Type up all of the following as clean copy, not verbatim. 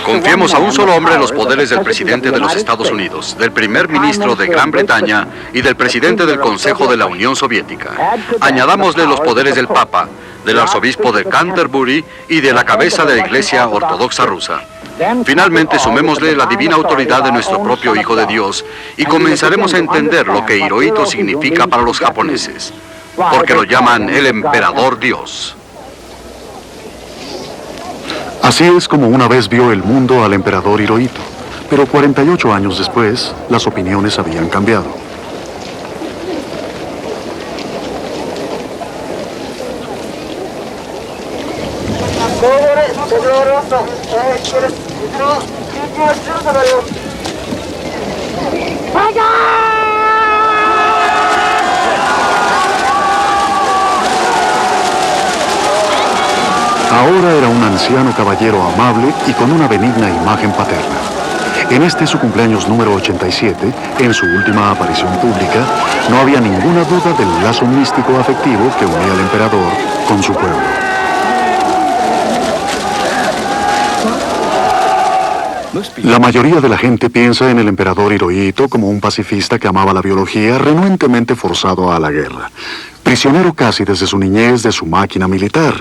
Confiemos a un solo hombre los poderes del presidente de los Estados Unidos, del primer ministro de Gran Bretaña y del presidente del Consejo de la Unión Soviética. Añadámosle los poderes del Papa, del arzobispo de Canterbury y de la cabeza de la Iglesia Ortodoxa rusa. Finalmente, sumémosle la divina autoridad de nuestro propio Hijo de Dios y comenzaremos a entender lo que Hirohito significa para los japoneses, porque lo llaman el Emperador Dios. Así es como una vez vio el mundo al emperador Hirohito, pero 48 años después, las opiniones habían cambiado. Ahora era un anciano caballero amable y con una benigna imagen paterna. En este su cumpleaños número 87, en su última aparición pública, no había ninguna duda del lazo místico afectivo que unía al emperador con su pueblo. La mayoría de la gente piensa en el emperador Hirohito como un pacifista que amaba la biología, renuentemente forzado a la guerra, prisionero casi desde su niñez de su máquina militar.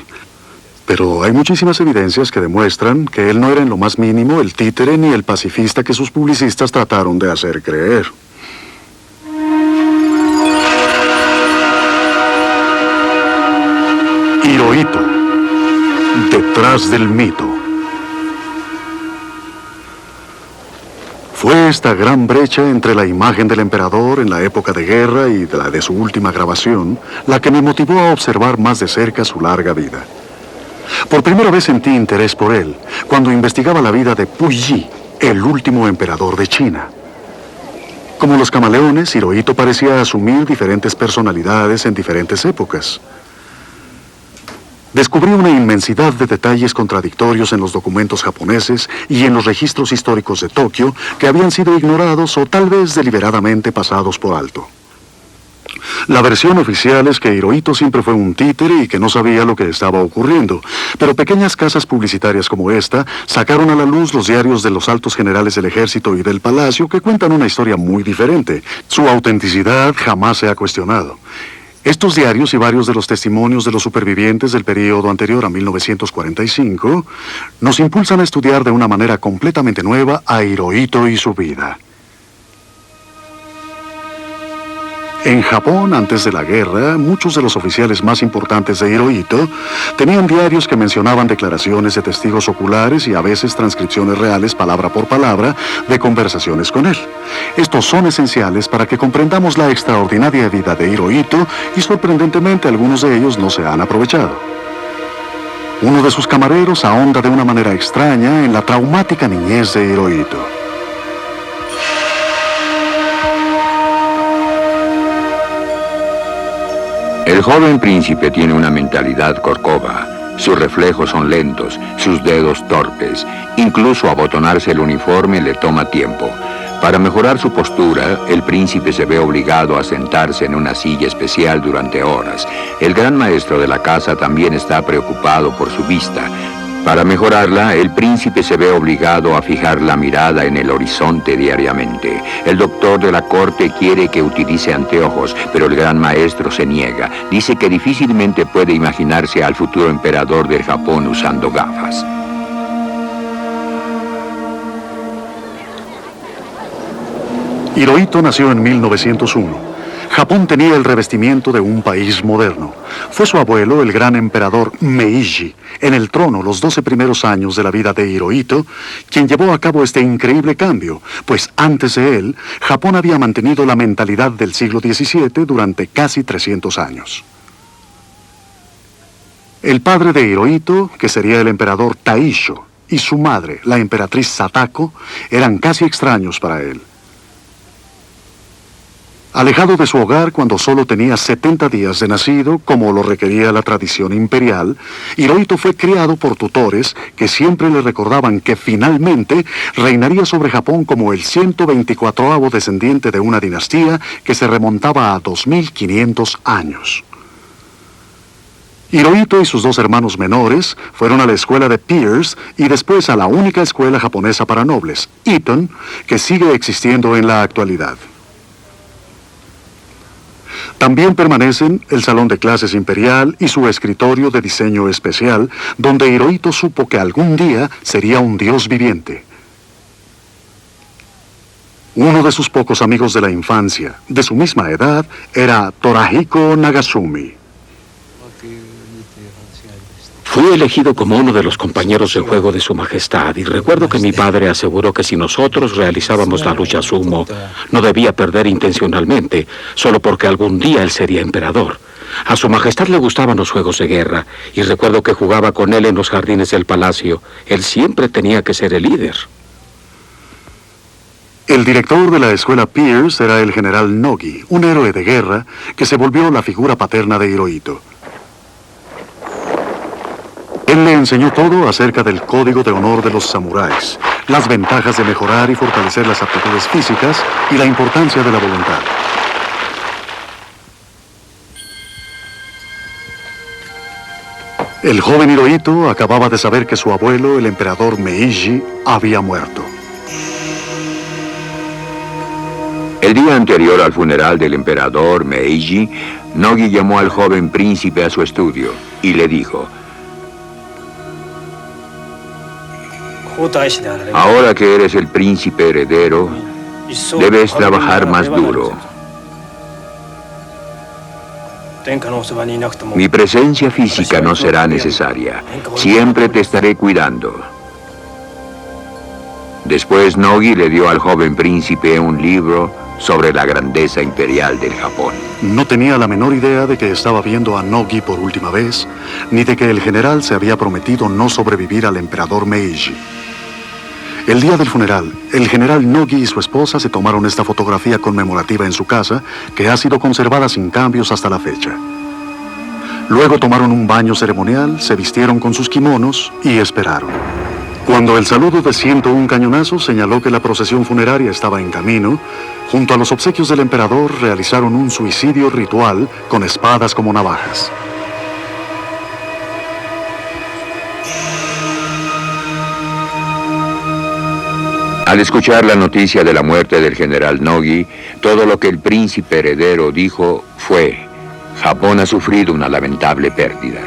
Pero hay muchísimas evidencias que demuestran que él no era en lo más mínimo el títere ni el pacifista que sus publicistas trataron de hacer creer. Hirohito, detrás del mito. Fue esta gran brecha entre la imagen del emperador en la época de guerra y la de su última grabación la que me motivó a observar más de cerca su larga vida. Por primera vez sentí interés por él cuando investigaba la vida de Puyi, el último emperador de China. Como los camaleones, Hirohito parecía asumir diferentes personalidades en diferentes épocas. Descubrí una inmensidad de detalles contradictorios en los documentos japoneses y en los registros históricos de Tokio que habían sido ignorados o tal vez deliberadamente pasados por alto. La versión oficial es que Hirohito siempre fue un títere y que no sabía lo que estaba ocurriendo, pero pequeñas casas publicitarias como esta sacaron a la luz los diarios de los altos generales del ejército y del palacio que cuentan una historia muy diferente. Su autenticidad jamás se ha cuestionado. Estos diarios y varios de los testimonios de los supervivientes del período anterior a 1945 nos impulsan a estudiar de una manera completamente nueva a Hirohito y su vida. En Japón, antes de la guerra, muchos de los oficiales más importantes de Hirohito tenían diarios que mencionaban declaraciones de testigos oculares y a veces transcripciones reales, palabra por palabra, de conversaciones con él. Estos son esenciales para que comprendamos la extraordinaria vida de Hirohito y, sorprendentemente, algunos de ellos no se han aprovechado. Uno de sus camareros ahonda de una manera extraña en la traumática niñez de Hirohito. El joven príncipe tiene una mentalidad corcova. Sus reflejos son lentos, sus dedos torpes. Incluso abotonarse el uniforme le toma tiempo. Para mejorar su postura, el príncipe se ve obligado a sentarse en una silla especial durante horas. El gran maestro de la casa también está preocupado por su vista. Para mejorarla, el príncipe se ve obligado a fijar la mirada en el horizonte diariamente. El doctor de la corte quiere que utilice anteojos, pero el gran maestro se niega. Dice que difícilmente puede imaginarse al futuro emperador del Japón usando gafas. Hirohito nació en 1901. Japón tenía el revestimiento de un país moderno. Fue su abuelo, el gran emperador Meiji, en el trono los 12 primeros años de la vida de Hirohito, quien llevó a cabo este increíble cambio, pues antes de él, Japón había mantenido la mentalidad del siglo XVII durante casi 300 años. El padre de Hirohito, que sería el emperador Taisho, y su madre, la emperatriz Sadako, eran casi extraños para él. Alejado de su hogar cuando solo tenía 70 días de nacido, como lo requería la tradición imperial, Hirohito fue criado por tutores que siempre le recordaban que finalmente reinaría sobre Japón como el 124º descendiente de una dinastía que se remontaba a 2500 años. Hirohito y sus dos hermanos menores fueron a la escuela de Pierce y después a la única escuela japonesa para nobles, Eton, que sigue existiendo en la actualidad. También permanecen el salón de clases imperial y su escritorio de diseño especial, donde Hirohito supo que algún día sería un dios viviente. Uno de sus pocos amigos de la infancia, de su misma edad, era Torahiko Nagasumi. Fui elegido como uno de los compañeros de juego de Su Majestad y recuerdo que mi padre aseguró que si nosotros realizábamos la lucha sumo, no debía perder intencionalmente, solo porque algún día él sería emperador. A Su Majestad le gustaban los juegos de guerra y recuerdo que jugaba con él en los jardines del palacio. Él siempre tenía que ser el líder. El director de la escuela Pierce era el general Nogi, un héroe de guerra que se volvió la figura paterna de Hirohito. Él le enseñó todo acerca del código de honor de los samuráis, las ventajas de mejorar y fortalecer las aptitudes físicas y la importancia de la voluntad. El joven Hirohito acababa de saber que su abuelo, el emperador Meiji, había muerto. El día anterior al funeral del emperador Meiji, Nogi llamó al joven príncipe a su estudio y le dijo: ahora que eres el príncipe heredero, debes trabajar más duro. Mi presencia física no será necesaria. Siempre te estaré cuidando. Después Nogi le dio al joven príncipe un libro sobre la grandeza imperial del Japón. No tenía la menor idea de que estaba viendo a Nogi por última vez, ni de que el general se había prometido no sobrevivir al emperador Meiji. El día del funeral, el general Nogi y su esposa se tomaron esta fotografía conmemorativa en su casa, que ha sido conservada sin cambios hasta la fecha. Luego tomaron un baño ceremonial, se vistieron con sus kimonos y esperaron. Cuando el saludo de 101 cañonazos señaló que la procesión funeraria estaba en camino, junto a los obsequios del emperador realizaron un suicidio ritual con espadas como navajas. Al escuchar la noticia de la muerte del general Nogi, todo lo que el príncipe heredero dijo fue: Japón ha sufrido una lamentable pérdida.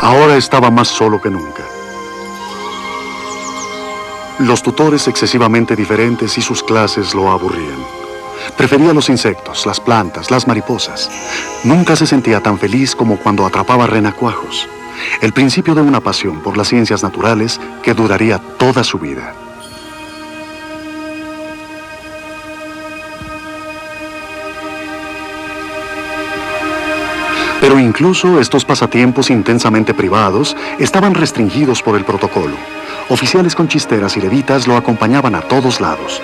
Ahora estaba más solo que nunca. Los tutores excesivamente diferentes y sus clases lo aburrían. Prefería los insectos, las plantas, las mariposas. Nunca se sentía tan feliz como cuando atrapaba renacuajos. El principio de una pasión por las ciencias naturales que duraría toda su vida. Pero incluso estos pasatiempos intensamente privados estaban restringidos por el protocolo. Oficiales con chisteras y levitas lo acompañaban a todos lados.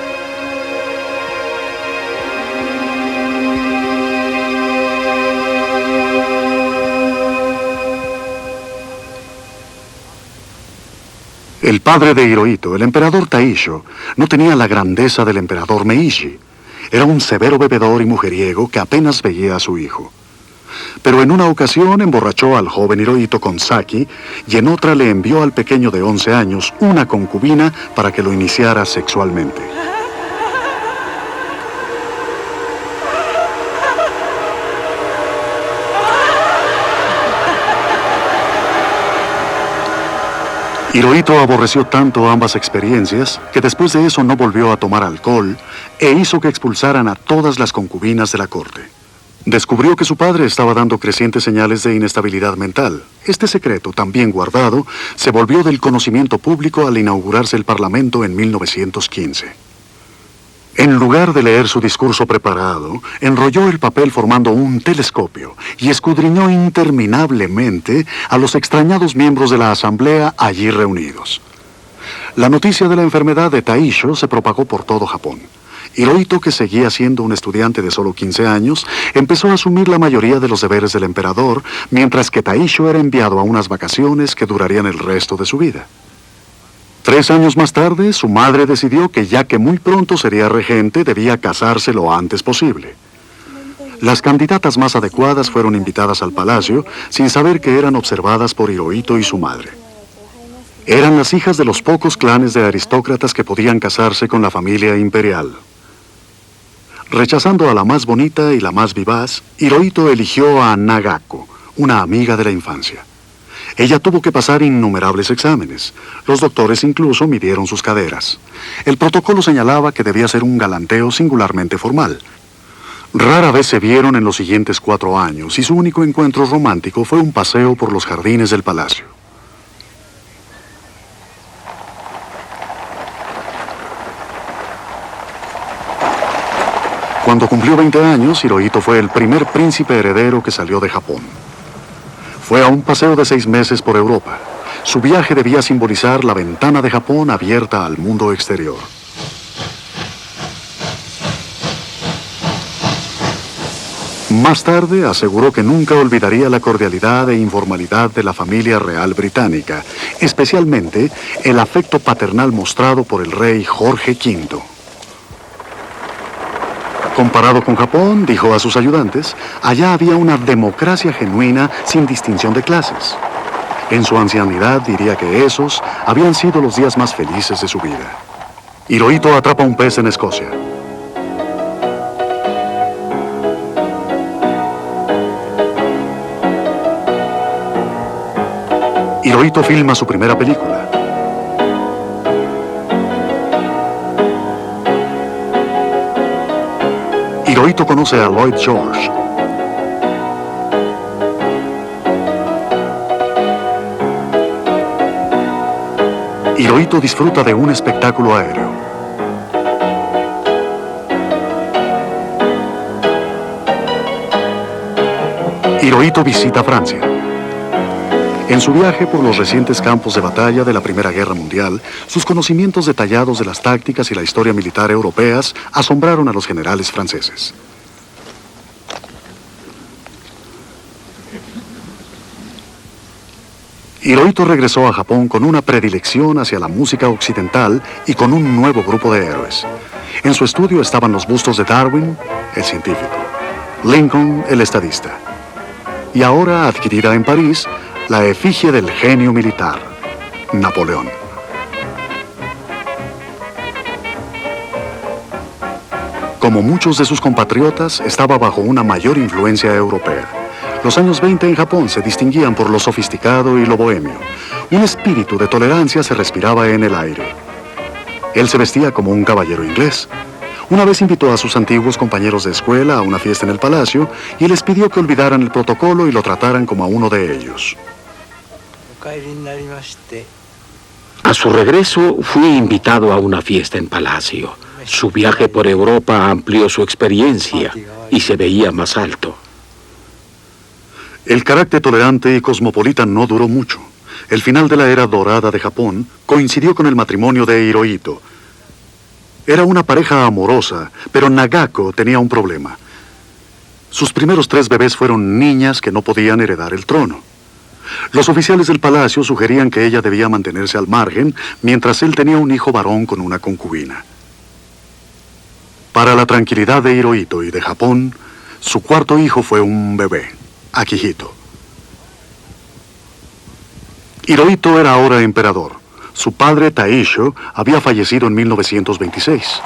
El padre de Hirohito, el emperador Taisho, no tenía la grandeza del emperador Meiji. Era un severo bebedor y mujeriego que apenas veía a su hijo. Pero en una ocasión emborrachó al joven Hirohito con sake y en otra le envió al pequeño de 11 años una concubina para que lo iniciara sexualmente. Hirohito aborreció tanto ambas experiencias que después de eso no volvió a tomar alcohol e hizo que expulsaran a todas las concubinas de la corte. Descubrió que su padre estaba dando crecientes señales de inestabilidad mental. Este secreto, también guardado, se volvió del conocimiento público al inaugurarse el Parlamento en 1915. En lugar de leer su discurso preparado, enrolló el papel formando un telescopio y escudriñó interminablemente a los extrañados miembros de la asamblea allí reunidos. La noticia de la enfermedad de Taisho se propagó por todo Japón. Hirohito, que seguía siendo un estudiante de solo 15 años, empezó a asumir la mayoría de los deberes del emperador, mientras que Taisho era enviado a unas vacaciones que durarían el resto de su vida. 3 años más tarde, su madre decidió que ya que muy pronto sería regente, debía casarse lo antes posible. Las candidatas más adecuadas fueron invitadas al palacio, sin saber que eran observadas por Hirohito y su madre. Eran las hijas de los pocos clanes de aristócratas que podían casarse con la familia imperial. Rechazando a la más bonita y la más vivaz, Hirohito eligió a Nagako, una amiga de la infancia. Ella tuvo que pasar innumerables exámenes. Los doctores incluso midieron sus caderas. El protocolo señalaba que debía ser un galanteo singularmente formal. Rara vez se vieron en los siguientes 4 años y su único encuentro romántico fue un paseo por los jardines del palacio. Cuando cumplió 20 años, Hirohito fue el primer príncipe heredero que salió de Japón. Fue a un paseo de 6 meses por Europa. Su viaje debía simbolizar la ventana de Japón abierta al mundo exterior. Más tarde aseguró que nunca olvidaría la cordialidad e informalidad de la familia real británica, especialmente el afecto paternal mostrado por el rey Jorge V. Comparado con Japón, dijo a sus ayudantes, allá había una democracia genuina sin distinción de clases. En su ancianidad diría que esos habían sido los días más felices de su vida. Hirohito atrapa un pez en Escocia. Hirohito filma su primera película. Hirohito conoce a Lloyd George. Hirohito disfruta de un espectáculo aéreo. Hirohito visita Francia. En su viaje por los recientes campos de batalla de la Primera Guerra Mundial, sus conocimientos detallados de las tácticas y la historia militar europeas asombraron a los generales franceses. Hirohito regresó a Japón con una predilección hacia la música occidental y con un nuevo grupo de héroes. En su estudio estaban los bustos de Darwin, el científico, Lincoln, el estadista, y ahora, adquirida en París, la efigie del genio militar, Napoleón. Como muchos de sus compatriotas, estaba bajo una mayor influencia europea. Los años 20 en Japón se distinguían por lo sofisticado y lo bohemio. Un espíritu de tolerancia se respiraba en el aire. Él se vestía como un caballero inglés. Una vez invitó a sus antiguos compañeros de escuela a una fiesta en el palacio y les pidió que olvidaran el protocolo y lo trataran como a uno de ellos. A su regreso, fui invitado a una fiesta en palacio. Su viaje por Europa amplió su experiencia y se veía más alto. El carácter tolerante y cosmopolita no duró mucho. El final de la era dorada de Japón coincidió con el matrimonio de Hirohito. Era una pareja amorosa, pero Nagako tenía un problema. Sus primeros 3 bebés fueron niñas que no podían heredar el trono. Los oficiales del palacio sugerían que ella debía mantenerse al margen, mientras él tenía un hijo varón con una concubina. Para la tranquilidad de Hirohito y de Japón, su 4.º hijo fue un bebé, Akihito. Hirohito era ahora emperador. Su padre, Taisho, había fallecido en 1926.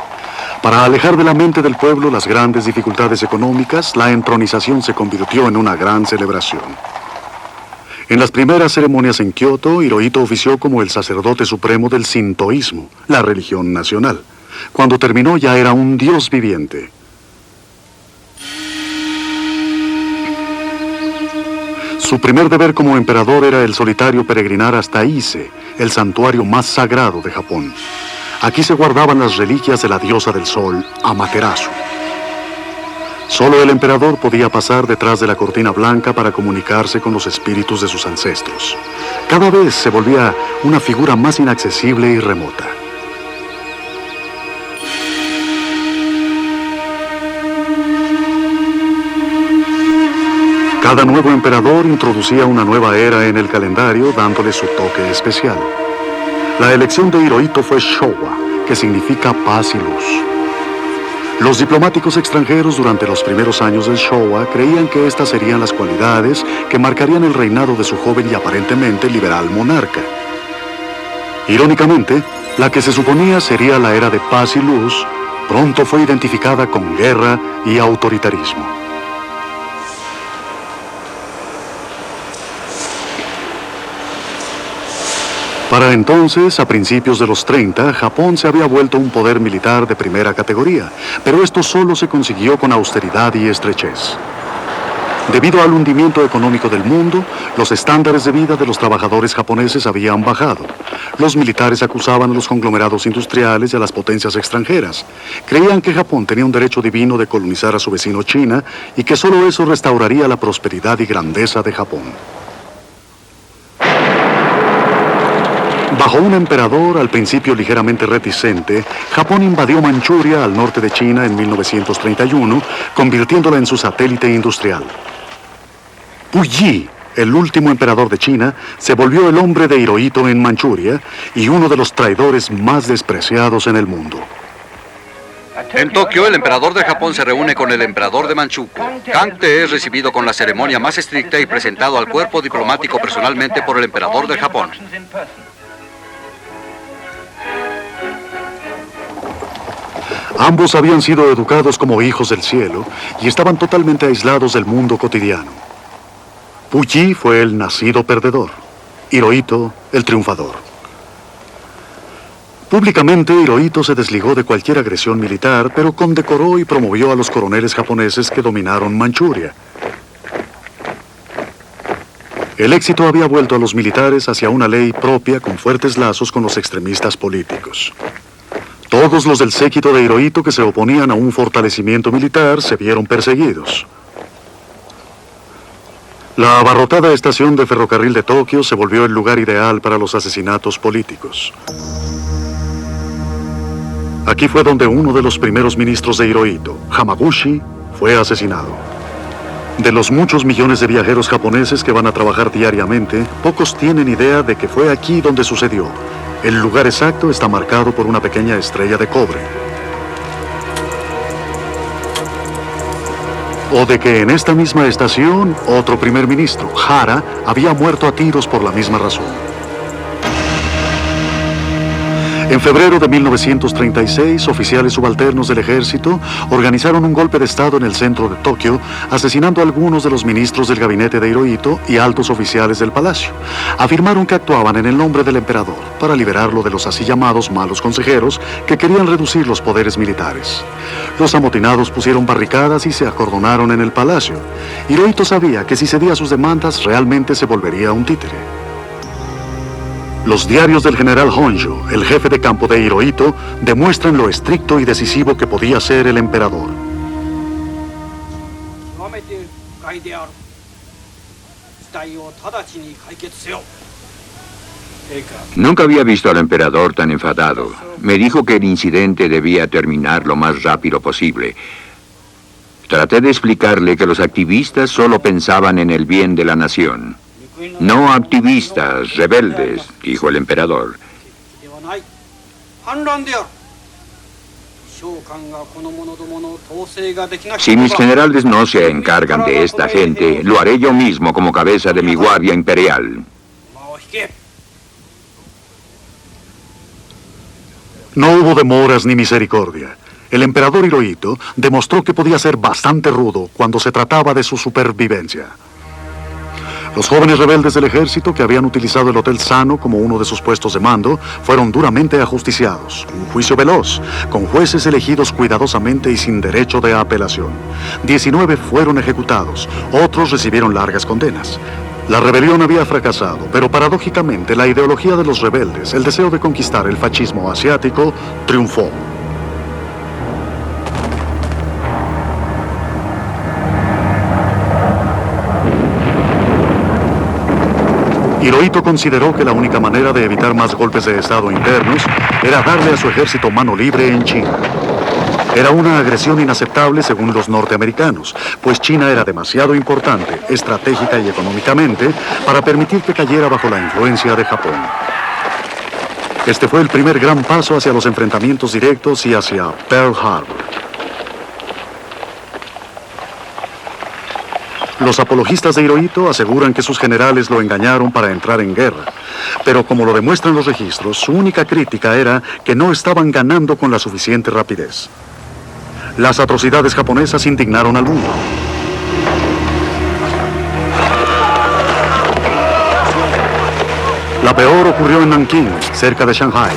Para alejar de la mente del pueblo las grandes dificultades económicas, la entronización se convirtió en una gran celebración. En las primeras ceremonias en Kioto, Hirohito ofició como el sacerdote supremo del sintoísmo, la religión nacional. Cuando terminó ya era un dios viviente. Su primer deber como emperador era el solitario peregrinar hasta Ise, el santuario más sagrado de Japón. Aquí se guardaban las reliquias de la diosa del sol, Amaterasu. Solo el emperador podía pasar detrás de la cortina blanca para comunicarse con los espíritus de sus ancestros. Cada vez se volvía una figura más inaccesible y remota. Cada nuevo emperador introducía una nueva era en el calendario, dándole su toque especial. La elección de Hirohito fue Showa, que significa paz y luz. Los diplomáticos extranjeros durante los primeros años del Showa creían que estas serían las cualidades que marcarían el reinado de su joven y aparentemente liberal monarca. Irónicamente, la que se suponía sería la era de paz y luz, pronto fue identificada con guerra y autoritarismo. Para entonces, a principios de los 30, Japón se había vuelto un poder militar de primera categoría, pero esto solo se consiguió con austeridad y estrechez. Debido al hundimiento económico del mundo, los estándares de vida de los trabajadores japoneses habían bajado. Los militares acusaban a los conglomerados industriales y a las potencias extranjeras. Creían que Japón tenía un derecho divino de colonizar a su vecino China y que solo eso restauraría la prosperidad y grandeza de Japón. Bajo un emperador al principio ligeramente reticente, Japón invadió Manchuria al norte de China en 1931, convirtiéndola en su satélite industrial. Puyi, el último emperador de China, se volvió el hombre de Hirohito en Manchuria y uno de los traidores más despreciados en el mundo. En Tokio, el emperador de Japón se reúne con el emperador de Manchukuo. Kang Te es recibido con la ceremonia más estricta y presentado al cuerpo diplomático personalmente por el emperador de Japón. Ambos habían sido educados como hijos del cielo y estaban totalmente aislados del mundo cotidiano. Puyi fue el nacido perdedor, Hirohito el triunfador. Públicamente, Hirohito se desligó de cualquier agresión militar, pero condecoró y promovió a los coroneles japoneses que dominaron Manchuria. El éxito había vuelto a los militares hacia una ley propia con fuertes lazos con los extremistas políticos. Todos los del séquito de Hirohito que se oponían a un fortalecimiento militar se vieron perseguidos. La abarrotada estación de ferrocarril de Tokio se volvió el lugar ideal para los asesinatos políticos. Aquí fue donde uno de los primeros ministros de Hirohito, Hamaguchi, fue asesinado. De los muchos millones de viajeros japoneses que van a trabajar diariamente, pocos tienen idea de que fue aquí donde sucedió. El lugar exacto está marcado por una pequeña estrella de cobre. O de que en esta misma estación, otro primer ministro, Hara, había muerto a tiros por la misma razón. En febrero de 1936, oficiales subalternos del ejército organizaron un golpe de estado en el centro de Tokio, asesinando a algunos de los ministros del gabinete de Hirohito y altos oficiales del palacio. Afirmaron que actuaban en el nombre del emperador para liberarlo de los así llamados malos consejeros que querían reducir los poderes militares. Los amotinados pusieron barricadas y se acordonaron en el palacio. Hirohito sabía que si cedía sus demandas realmente se volvería un títere. Los diarios del general Honjo, el jefe de campo de Hirohito, demuestran lo estricto y decisivo que podía ser el emperador. Nunca había visto al emperador tan enfadado. Me dijo que el incidente debía terminar lo más rápido posible. Traté de explicarle que los activistas solo pensaban en el bien de la nación. No activistas, rebeldes, dijo el emperador. Si mis generales no se encargan de esta gente, lo haré yo mismo como cabeza de mi guardia imperial. No hubo demoras ni misericordia. El emperador Hirohito demostró que podía ser bastante rudo cuando se trataba de su supervivencia. Los jóvenes rebeldes del ejército que habían utilizado el Hotel Sano como uno de sus puestos de mando fueron duramente ajusticiados. Un juicio veloz, con jueces elegidos cuidadosamente y sin derecho de apelación. 19 fueron ejecutados, otros recibieron largas condenas. La rebelión había fracasado, pero paradójicamente la ideología de los rebeldes, el deseo de conquistar el fascismo asiático, triunfó. Hirohito consideró que la única manera de evitar más golpes de estado internos era darle a su ejército mano libre en China. Era una agresión inaceptable según los norteamericanos, pues China era demasiado importante, estratégica y económicamente, para permitir que cayera bajo la influencia de Japón. Este fue el primer gran paso hacia los enfrentamientos directos y hacia Pearl Harbor. Los apologistas de Hirohito aseguran que sus generales lo engañaron para entrar en guerra, pero como lo demuestran los registros, su única crítica era que no estaban ganando con la suficiente rapidez. Las atrocidades japonesas indignaron al mundo. La peor ocurrió en Nankín, cerca de Shanghái,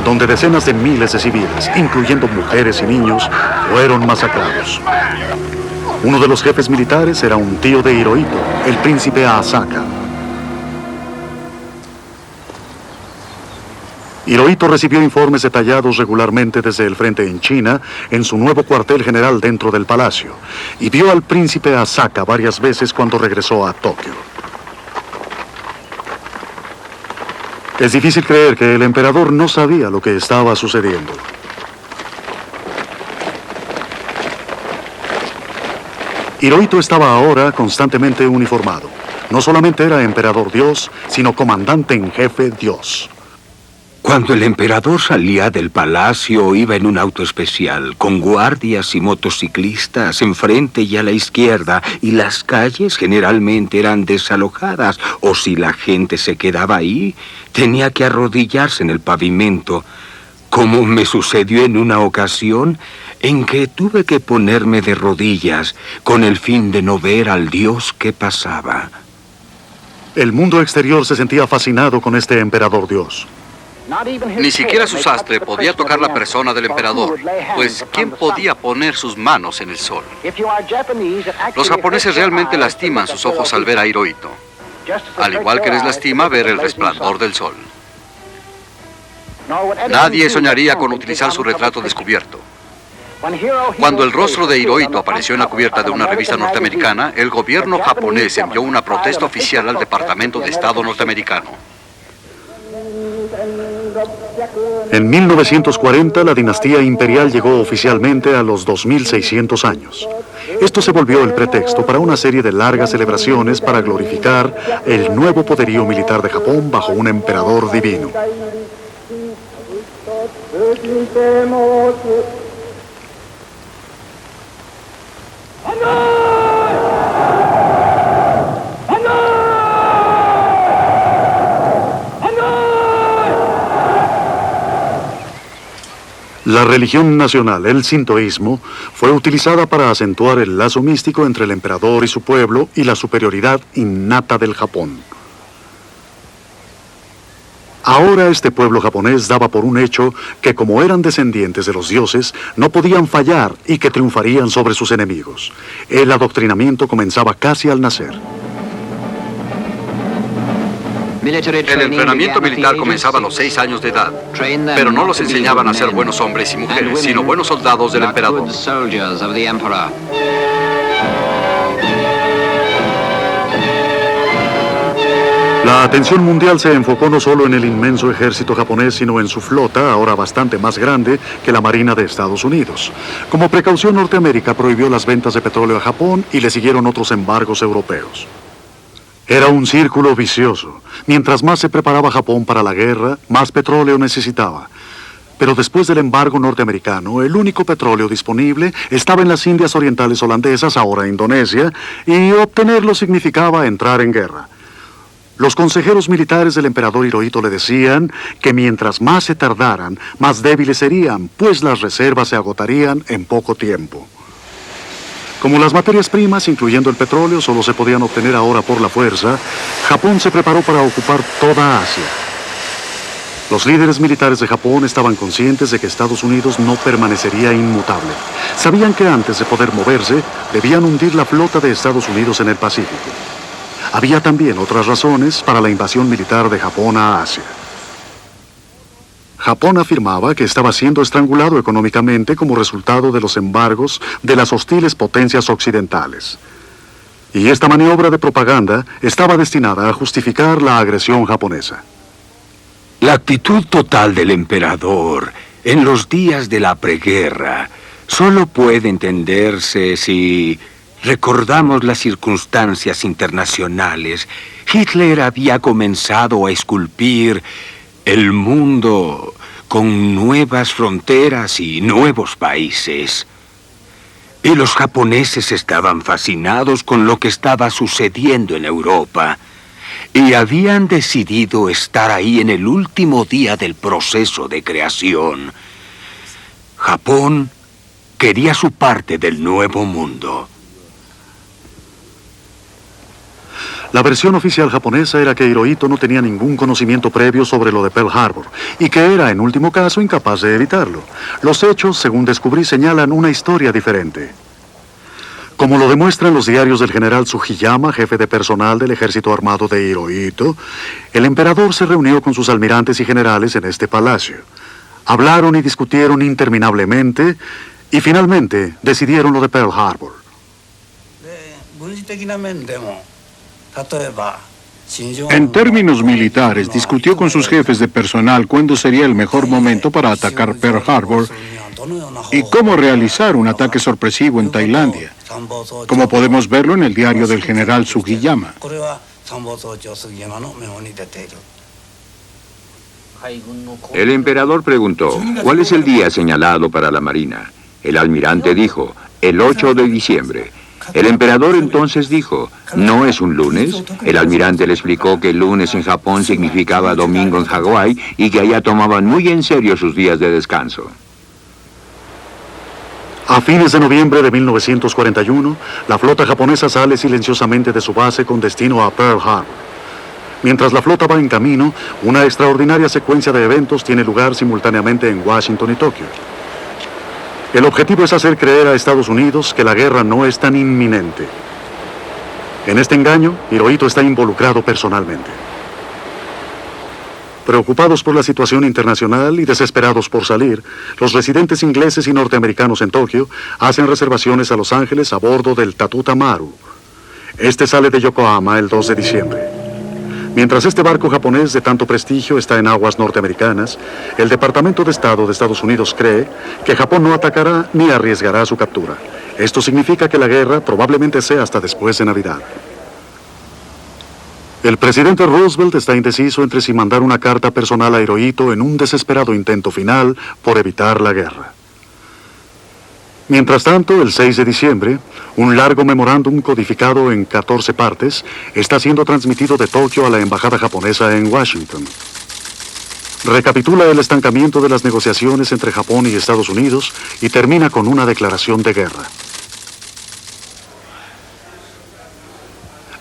donde decenas de miles de civiles, incluyendo mujeres y niños, fueron masacrados. Uno de los jefes militares era un tío de Hirohito, el príncipe Asaka. Hirohito recibió informes detallados regularmente desde el frente en China, en su nuevo cuartel general dentro del palacio, y vio al príncipe Asaka varias veces cuando regresó a Tokio. Es difícil creer que el emperador no sabía lo que estaba sucediendo. Hirohito estaba ahora constantemente uniformado. No solamente era emperador Dios, sino comandante en jefe Dios. Cuando el emperador salía del palacio, iba en un auto especial, con guardias y motociclistas enfrente y a la izquierda, y las calles generalmente eran desalojadas, o si la gente se quedaba ahí, tenía que arrodillarse en el pavimento, como me sucedió en una ocasión en que tuve que ponerme de rodillas con el fin de no ver al Dios que pasaba. El mundo exterior se sentía fascinado con este emperador Dios. Ni siquiera su sastre podía tocar la persona del emperador, pues ¿quién podía poner sus manos en el sol? Los japoneses realmente lastiman sus ojos al ver a Hirohito, al igual que les lastima ver el resplandor del sol. Nadie soñaría con utilizar su retrato descubierto. Cuando el rostro de Hirohito apareció en la cubierta de una revista norteamericana, el gobierno japonés envió una protesta oficial al Departamento de Estado norteamericano. En 1940, la dinastía imperial llegó oficialmente a los 2600 años. Esto se volvió el pretexto para una serie de largas celebraciones para glorificar el nuevo poderío militar de Japón bajo un emperador divino. La religión nacional, el sintoísmo, fue utilizada para acentuar el lazo místico entre el emperador y su pueblo y la superioridad innata del Japón. Ahora este pueblo japonés daba por un hecho que, como eran descendientes de los dioses, no podían fallar y que triunfarían sobre sus enemigos. El adoctrinamiento comenzaba casi al nacer. El entrenamiento militar comenzaba a los 6 años de edad, pero no los enseñaban a ser buenos hombres y mujeres, sino buenos soldados del emperador. La atención mundial se enfocó no solo en el inmenso ejército japonés, sino en su flota, ahora bastante más grande que la Marina de Estados Unidos. Como precaución, Norteamérica prohibió las ventas de petróleo a Japón y le siguieron otros embargos europeos. Era un círculo vicioso. Mientras más se preparaba Japón para la guerra, más petróleo necesitaba. Pero después del embargo norteamericano, el único petróleo disponible estaba en las Indias Orientales holandesas, ahora Indonesia, y obtenerlo significaba entrar en guerra. Los consejeros militares del emperador Hirohito le decían que mientras más se tardaran, más débiles serían, pues las reservas se agotarían en poco tiempo. Como las materias primas, incluyendo el petróleo, solo se podían obtener ahora por la fuerza, Japón se preparó para ocupar toda Asia. Los líderes militares de Japón estaban conscientes de que Estados Unidos no permanecería inmutable. Sabían que antes de poder moverse, debían hundir la flota de Estados Unidos en el Pacífico. Había también otras razones para la invasión militar de Japón a Asia. Japón afirmaba que estaba siendo estrangulado económicamente como resultado de los embargos de las hostiles potencias occidentales. Y esta maniobra de propaganda estaba destinada a justificar la agresión japonesa. La actitud total del emperador en los días de la preguerra solo puede entenderse si recordamos las circunstancias internacionales. Hitler había comenzado a esculpir el mundo con nuevas fronteras y nuevos países. Y los japoneses estaban fascinados con lo que estaba sucediendo en Europa. Y habían decidido estar ahí en el último día del proceso de creación. Japón quería su parte del nuevo mundo. La versión oficial japonesa era que Hirohito no tenía ningún conocimiento previo sobre lo de Pearl Harbor y que era, en último caso, incapaz de evitarlo. Los hechos, según descubrí, señalan una historia diferente. Como lo demuestran los diarios del general Sugiyama, jefe de personal del ejército armado de Hirohito, el emperador se reunió con sus almirantes y generales en este palacio. Hablaron y discutieron interminablemente y finalmente decidieron lo de Pearl Harbor. En términos militares, discutió con sus jefes de personal cuándo sería el mejor momento para atacar Pearl Harbor y cómo realizar un ataque sorpresivo en Tailandia, como podemos verlo en el diario del general Sugiyama. El emperador preguntó, ¿cuál es el día señalado para la Marina? El almirante dijo, el 8 de diciembre. El emperador entonces dijo, ¿no es un lunes? El almirante le explicó que el lunes en Japón significaba domingo en Hawái y que allá tomaban muy en serio sus días de descanso. A fines de noviembre de 1941, la flota japonesa sale silenciosamente de su base con destino a Pearl Harbor. Mientras la flota va en camino, una extraordinaria secuencia de eventos tiene lugar simultáneamente en Washington y Tokio. El objetivo es hacer creer a Estados Unidos que la guerra no es tan inminente. En este engaño, Hirohito está involucrado personalmente. Preocupados por la situación internacional y desesperados por salir, los residentes ingleses y norteamericanos en Tokio hacen reservaciones a Los Ángeles a bordo del Tatuta Maru. Este sale de Yokohama el 2 de diciembre. Mientras este barco japonés de tanto prestigio está en aguas norteamericanas, el Departamento de Estado de Estados Unidos cree que Japón no atacará ni arriesgará su captura. Esto significa que la guerra probablemente sea hasta después de Navidad. El presidente Roosevelt está indeciso entre si mandar una carta personal a Hirohito en un desesperado intento final por evitar la guerra. Mientras tanto, el 6 de diciembre, un largo memorándum codificado en 14 partes está siendo transmitido de Tokio a la embajada japonesa en Washington. Recapitula el estancamiento de las negociaciones entre Japón y Estados Unidos y termina con una declaración de guerra.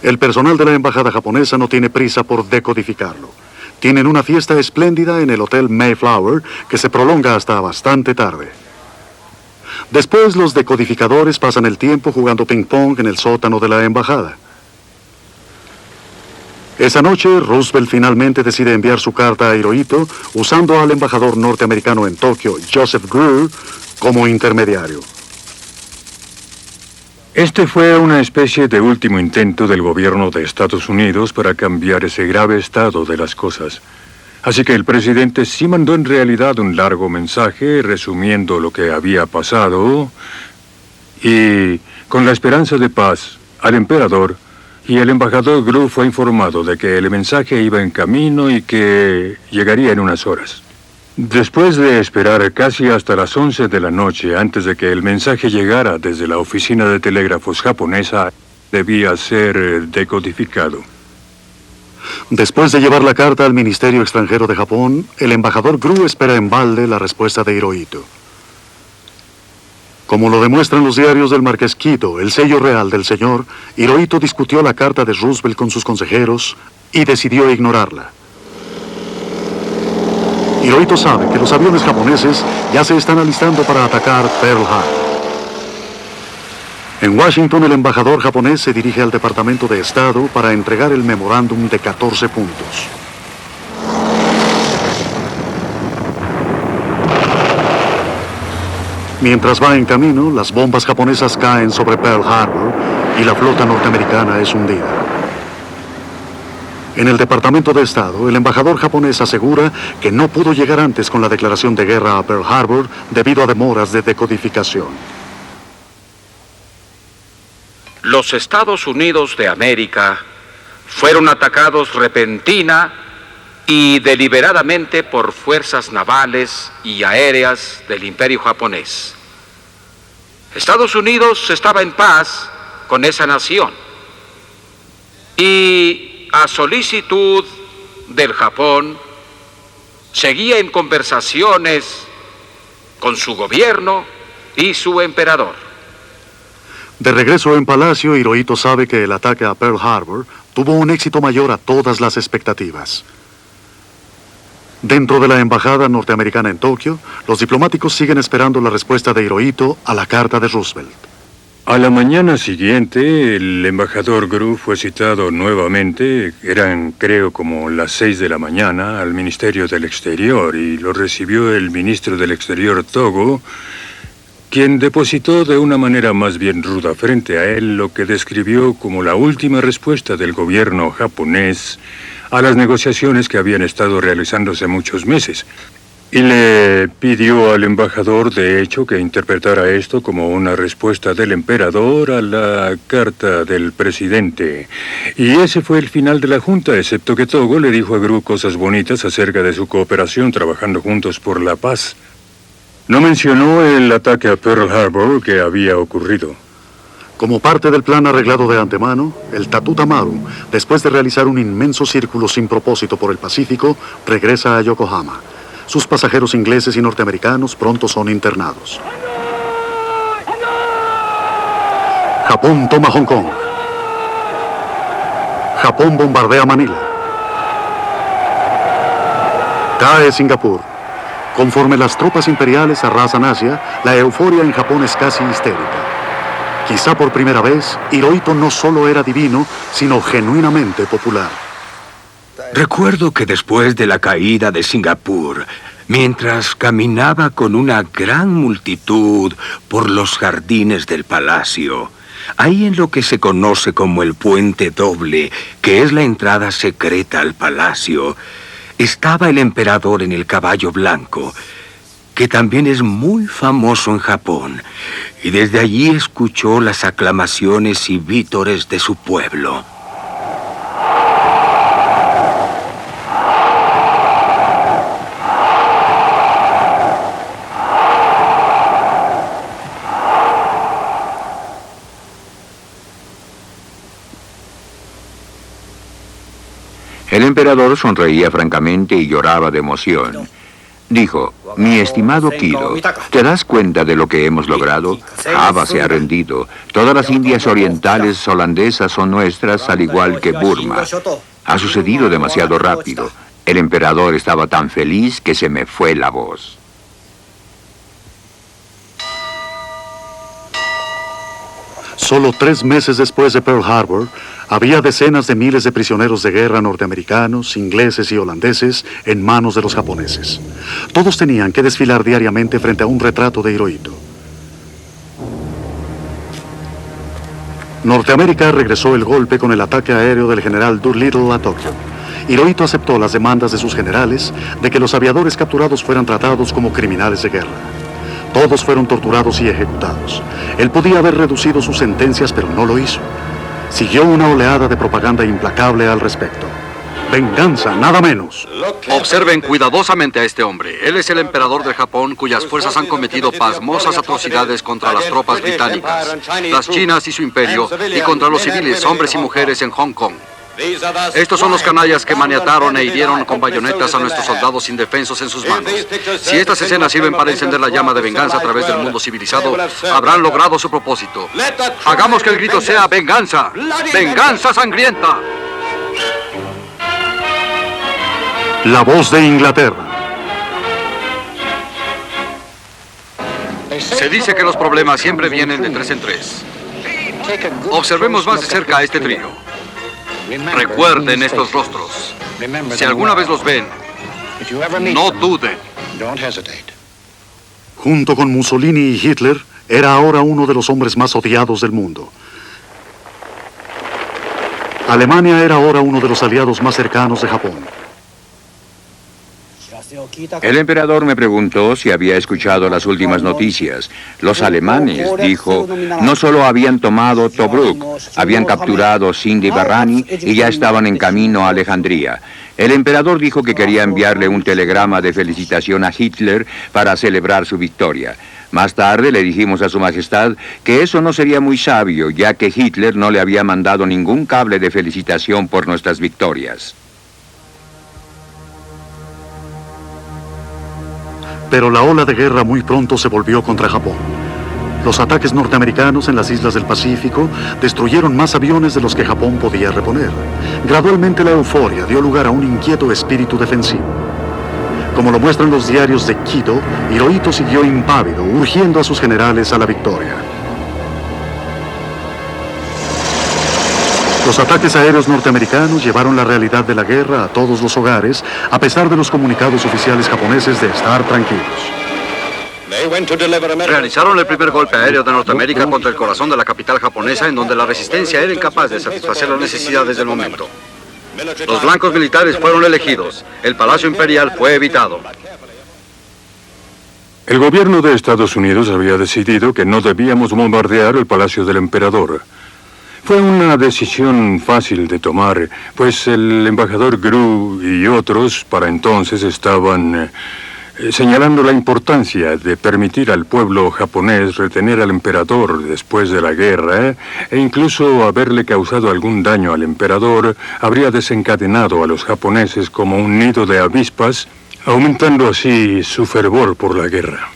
El personal de la embajada japonesa no tiene prisa por decodificarlo. Tienen una fiesta espléndida en el Hotel Mayflower que se prolonga hasta bastante tarde. Después, los decodificadores pasan el tiempo jugando ping-pong en el sótano de la embajada. Esa noche, Roosevelt finalmente decide enviar su carta a Hirohito usando al embajador norteamericano en Tokio, Joseph Greer, como intermediario. Este fue una especie de último intento del gobierno de Estados Unidos para cambiar ese grave estado de las cosas. Así que el presidente sí mandó en realidad un largo mensaje resumiendo lo que había pasado y, con la esperanza de paz, al emperador, y el embajador Greer fue informado de que el mensaje iba en camino y que llegaría en unas horas. Después de esperar casi hasta las 11 de la noche antes de que el mensaje llegara desde la oficina de telégrafos japonesa, debía ser decodificado. Después de llevar la carta al Ministerio Extranjero de Japón, el embajador Greer espera en balde la respuesta de Hirohito. Como lo demuestran los diarios del Marqués Quito, el sello real del señor, Hirohito discutió la carta de Roosevelt con sus consejeros y decidió ignorarla. Hirohito sabe que los aviones japoneses ya se están alistando para atacar Pearl Harbor. En Washington, el embajador japonés se dirige al Departamento de Estado para entregar el memorándum de 14 puntos. Mientras va en camino, las bombas japonesas caen sobre Pearl Harbor y la flota norteamericana es hundida. En el Departamento de Estado, el embajador japonés asegura que no pudo llegar antes con la declaración de guerra a Pearl Harbor debido a demoras de decodificación. Los Estados Unidos de América fueron atacados repentina y deliberadamente por fuerzas navales y aéreas del Imperio japonés. Estados Unidos estaba en paz con esa nación y, a solicitud del Japón, seguía en conversaciones con su gobierno y su emperador. De regreso en Palacio, Hirohito sabe que el ataque a Pearl Harbor tuvo un éxito mayor a todas las expectativas. Dentro de la embajada norteamericana en Tokio, los diplomáticos siguen esperando la respuesta de Hirohito a la carta de Roosevelt. A la mañana siguiente, el embajador Grue fue citado nuevamente, eran creo como las 6 de la mañana, al Ministerio del Exterior, y lo recibió el ministro del Exterior Togo, quien depositó de una manera más bien ruda frente a él lo que describió como la última respuesta del gobierno japonés a las negociaciones que habían estado realizándose muchos meses. Y le pidió al embajador, de hecho, que interpretara esto como una respuesta del emperador a la carta del presidente. Y ese fue el final de la junta, excepto que Togo le dijo a Grue cosas bonitas acerca de su cooperación trabajando juntos por la paz. No mencionó el ataque a Pearl Harbor que había ocurrido. Como parte del plan arreglado de antemano, el Tatuta Maru, después de realizar un inmenso círculo sin propósito por el Pacífico, regresa a Yokohama. Sus pasajeros ingleses y norteamericanos pronto son internados. Japón toma Hong Kong. Japón bombardea Manila. Cae Singapur. Conforme las tropas imperiales arrasan Asia, la euforia en Japón es casi histérica. Quizá por primera vez, Hirohito no solo era divino, sino genuinamente popular. Recuerdo que después de la caída de Singapur, mientras caminaba con una gran multitud por los jardines del palacio, ahí en lo que se conoce como el Puente Doble, que es la entrada secreta al palacio, estaba el emperador en el caballo blanco, que también es muy famoso en Japón, y desde allí escuchó las aclamaciones y vítores de su pueblo. El emperador sonreía francamente y lloraba de emoción. Dijo, mi estimado Kido, ¿te das cuenta de lo que hemos logrado? Java se ha rendido. Todas las Indias orientales holandesas son nuestras, al igual que Burma. Ha sucedido demasiado rápido. El emperador estaba tan feliz que se me fue la voz. Solo 3 meses después de Pearl Harbor, había decenas de miles de prisioneros de guerra norteamericanos, ingleses y holandeses en manos de los japoneses. Todos tenían que desfilar diariamente frente a un retrato de Hirohito. Norteamérica regresó el golpe con el ataque aéreo del general Doolittle a Tokio. Hirohito aceptó las demandas de sus generales de que los aviadores capturados fueran tratados como criminales de guerra. Todos fueron torturados y ejecutados. Él podía haber reducido sus sentencias, pero no lo hizo. Siguió una oleada de propaganda implacable al respecto. Venganza, nada menos. Observen cuidadosamente a este hombre. Él es el emperador de Japón, cuyas fuerzas han cometido pasmosas atrocidades contra las tropas británicas, las chinas y su imperio, y contra los civiles, hombres y mujeres en Hong Kong. Estos son los canallas que maniataron e hirieron con bayonetas a nuestros soldados indefensos en sus manos. Si estas escenas sirven para encender la llama de venganza a través del mundo civilizado, habrán logrado su propósito. Hagamos que el grito sea venganza, venganza sangrienta. La voz de Inglaterra. Se dice que los problemas siempre vienen de 3 en 3. Observemos más de cerca a este trío. Recuerden estos rostros. Si alguna vez los ven, no duden. Junto con Mussolini y Hitler, era ahora uno de los hombres más odiados del mundo. Alemania era ahora uno de los aliados más cercanos de Japón. El emperador me preguntó si había escuchado las últimas noticias. Los alemanes, dijo, no solo habían tomado Tobruk, habían capturado Sindh y Barrani y ya estaban en camino a Alejandría. El emperador dijo que quería enviarle un telegrama de felicitación a Hitler para celebrar su victoria. Más tarde le dijimos a su majestad que eso no sería muy sabio, ya que Hitler no le había mandado ningún cable de felicitación por nuestras victorias. Pero la ola de guerra muy pronto se volvió contra Japón. Los ataques norteamericanos en las islas del Pacífico destruyeron más aviones de los que Japón podía reponer. Gradualmente la euforia dio lugar a un inquieto espíritu defensivo. Como lo muestran los diarios de Kido, Hirohito siguió impávido, urgiendo a sus generales a la victoria. Los ataques aéreos norteamericanos llevaron la realidad de la guerra a todos los hogares, a pesar de los comunicados oficiales japoneses de estar tranquilos. Realizaron el primer golpe aéreo de Norteamérica contra el corazón de la capital japonesa, en donde la resistencia era incapaz de satisfacer las necesidades del momento. Los blancos militares fueron elegidos. El Palacio Imperial fue evitado. El gobierno de Estados Unidos había decidido que no debíamos bombardear el Palacio del Emperador. Fue una decisión fácil de tomar, pues el embajador Gru y otros para entonces estaban señalando la importancia de permitir al pueblo japonés retener al emperador después de la guerra, e incluso haberle causado algún daño al emperador habría desencadenado a los japoneses como un nido de avispas, aumentando así su fervor por la guerra.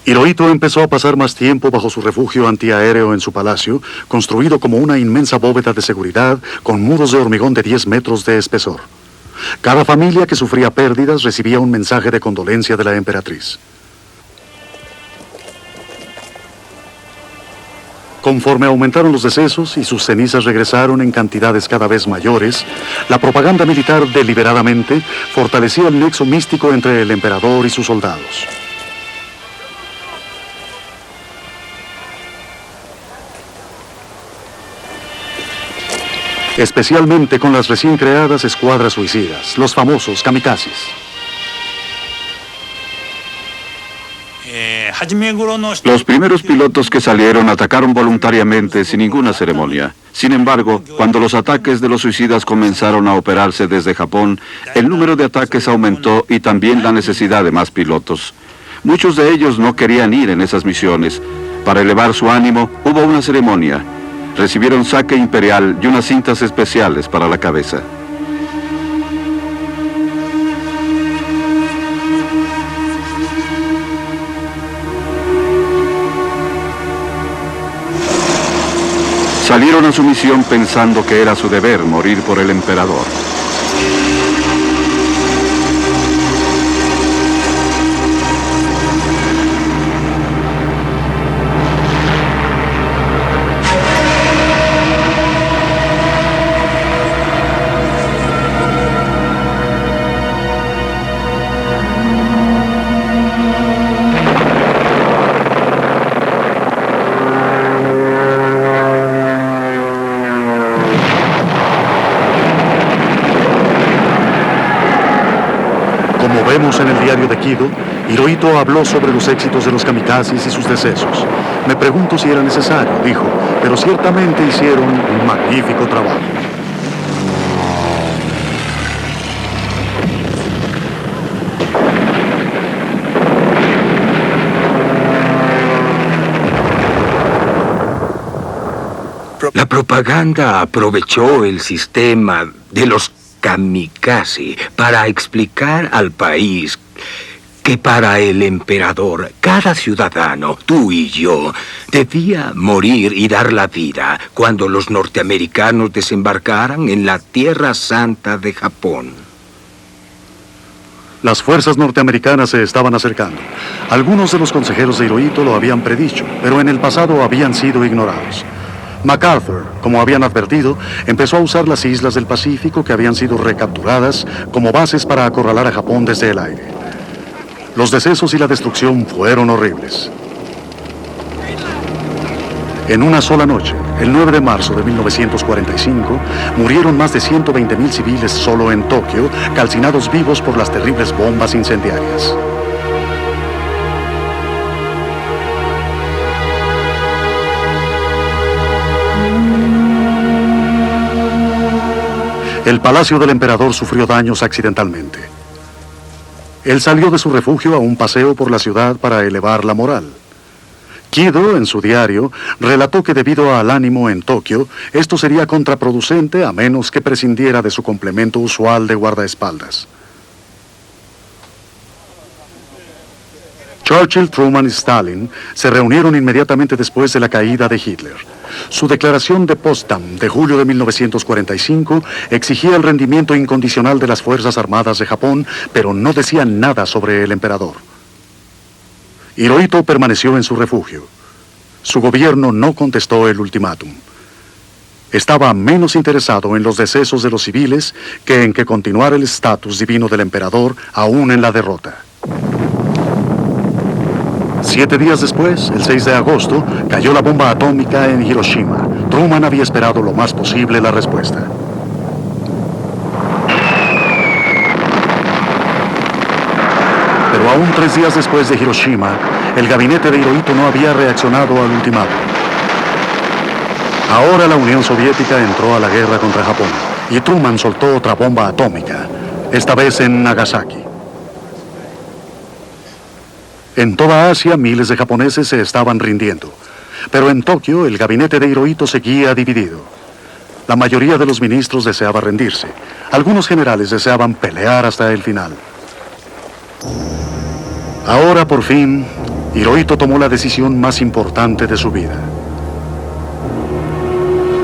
Hirohito empezó a pasar más tiempo bajo su refugio antiaéreo en su palacio, construido como una inmensa bóveda de seguridad con muros de hormigón de 10 metros de espesor. Cada familia que sufría pérdidas recibía un mensaje de condolencia de la emperatriz. Conforme aumentaron los decesos y sus cenizas regresaron en cantidades cada vez mayores, la propaganda militar deliberadamente fortalecía el nexo místico entre el emperador y sus soldados. Especialmente con las recién creadas escuadras suicidas, los famosos kamikazes. Los primeros pilotos que salieron atacaron voluntariamente sin ninguna ceremonia. Sin embargo, cuando los ataques de los suicidas comenzaron a operarse desde Japón, el número de ataques aumentó y también la necesidad de más pilotos. Muchos de ellos no querían ir en esas misiones. Para elevar su ánimo, hubo una ceremonia. Recibieron sake imperial y unas cintas especiales para la cabeza. Salieron a su misión pensando que era su deber morir por el emperador. Como vemos en el diario de Kido, Hirohito habló sobre los éxitos de los kamikazes y sus decesos. Me pregunto si era necesario, dijo, pero ciertamente hicieron un magnífico trabajo. La propaganda aprovechó el sistema de los kamikaze para explicar al país que para el emperador, cada ciudadano, tú y yo, debía morir y dar la vida cuando los norteamericanos desembarcaran en la Tierra Santa de Japón. Las fuerzas norteamericanas se estaban acercando. Algunos de los consejeros de Hirohito lo habían predicho, pero en el pasado habían sido ignorados. MacArthur, como habían advertido, empezó a usar las islas del Pacífico que habían sido recapturadas como bases para acorralar a Japón desde el aire. Los decesos y la destrucción fueron horribles. En una sola noche, el 9 de marzo de 1945, murieron más de 120.000 civiles solo en Tokio, calcinados vivos por las terribles bombas incendiarias. El palacio del emperador sufrió daños accidentalmente. Él salió de su refugio a un paseo por la ciudad para elevar la moral. Kido, en su diario, relató que debido al ánimo en Tokio, esto sería contraproducente a menos que prescindiera de su complemento usual de guardaespaldas. Churchill, Truman y Stalin se reunieron inmediatamente después de la caída de Hitler. Su declaración de Potsdam de julio de 1945 exigía el rendimiento incondicional de las Fuerzas Armadas de Japón, pero no decía nada sobre el emperador. Hirohito permaneció en su refugio. Su gobierno no contestó el ultimátum. Estaba menos interesado en los decesos de los civiles que en que continuara el estatus divino del emperador aún en la derrota. 7 días después, el 6 de agosto, cayó la bomba atómica en Hiroshima. Truman había esperado lo más posible la respuesta. Pero aún 3 días después de Hiroshima, el gabinete de Hirohito no había reaccionado al ultimátum. Ahora la Unión Soviética entró a la guerra contra Japón y Truman soltó otra bomba atómica, esta vez en Nagasaki. En toda Asia, miles de japoneses se estaban rindiendo, pero en Tokio el gabinete de Hirohito seguía dividido. La mayoría de los ministros deseaba rendirse. Algunos generales deseaban pelear hasta el final. Ahora, por fin, Hirohito tomó la decisión más importante de su vida.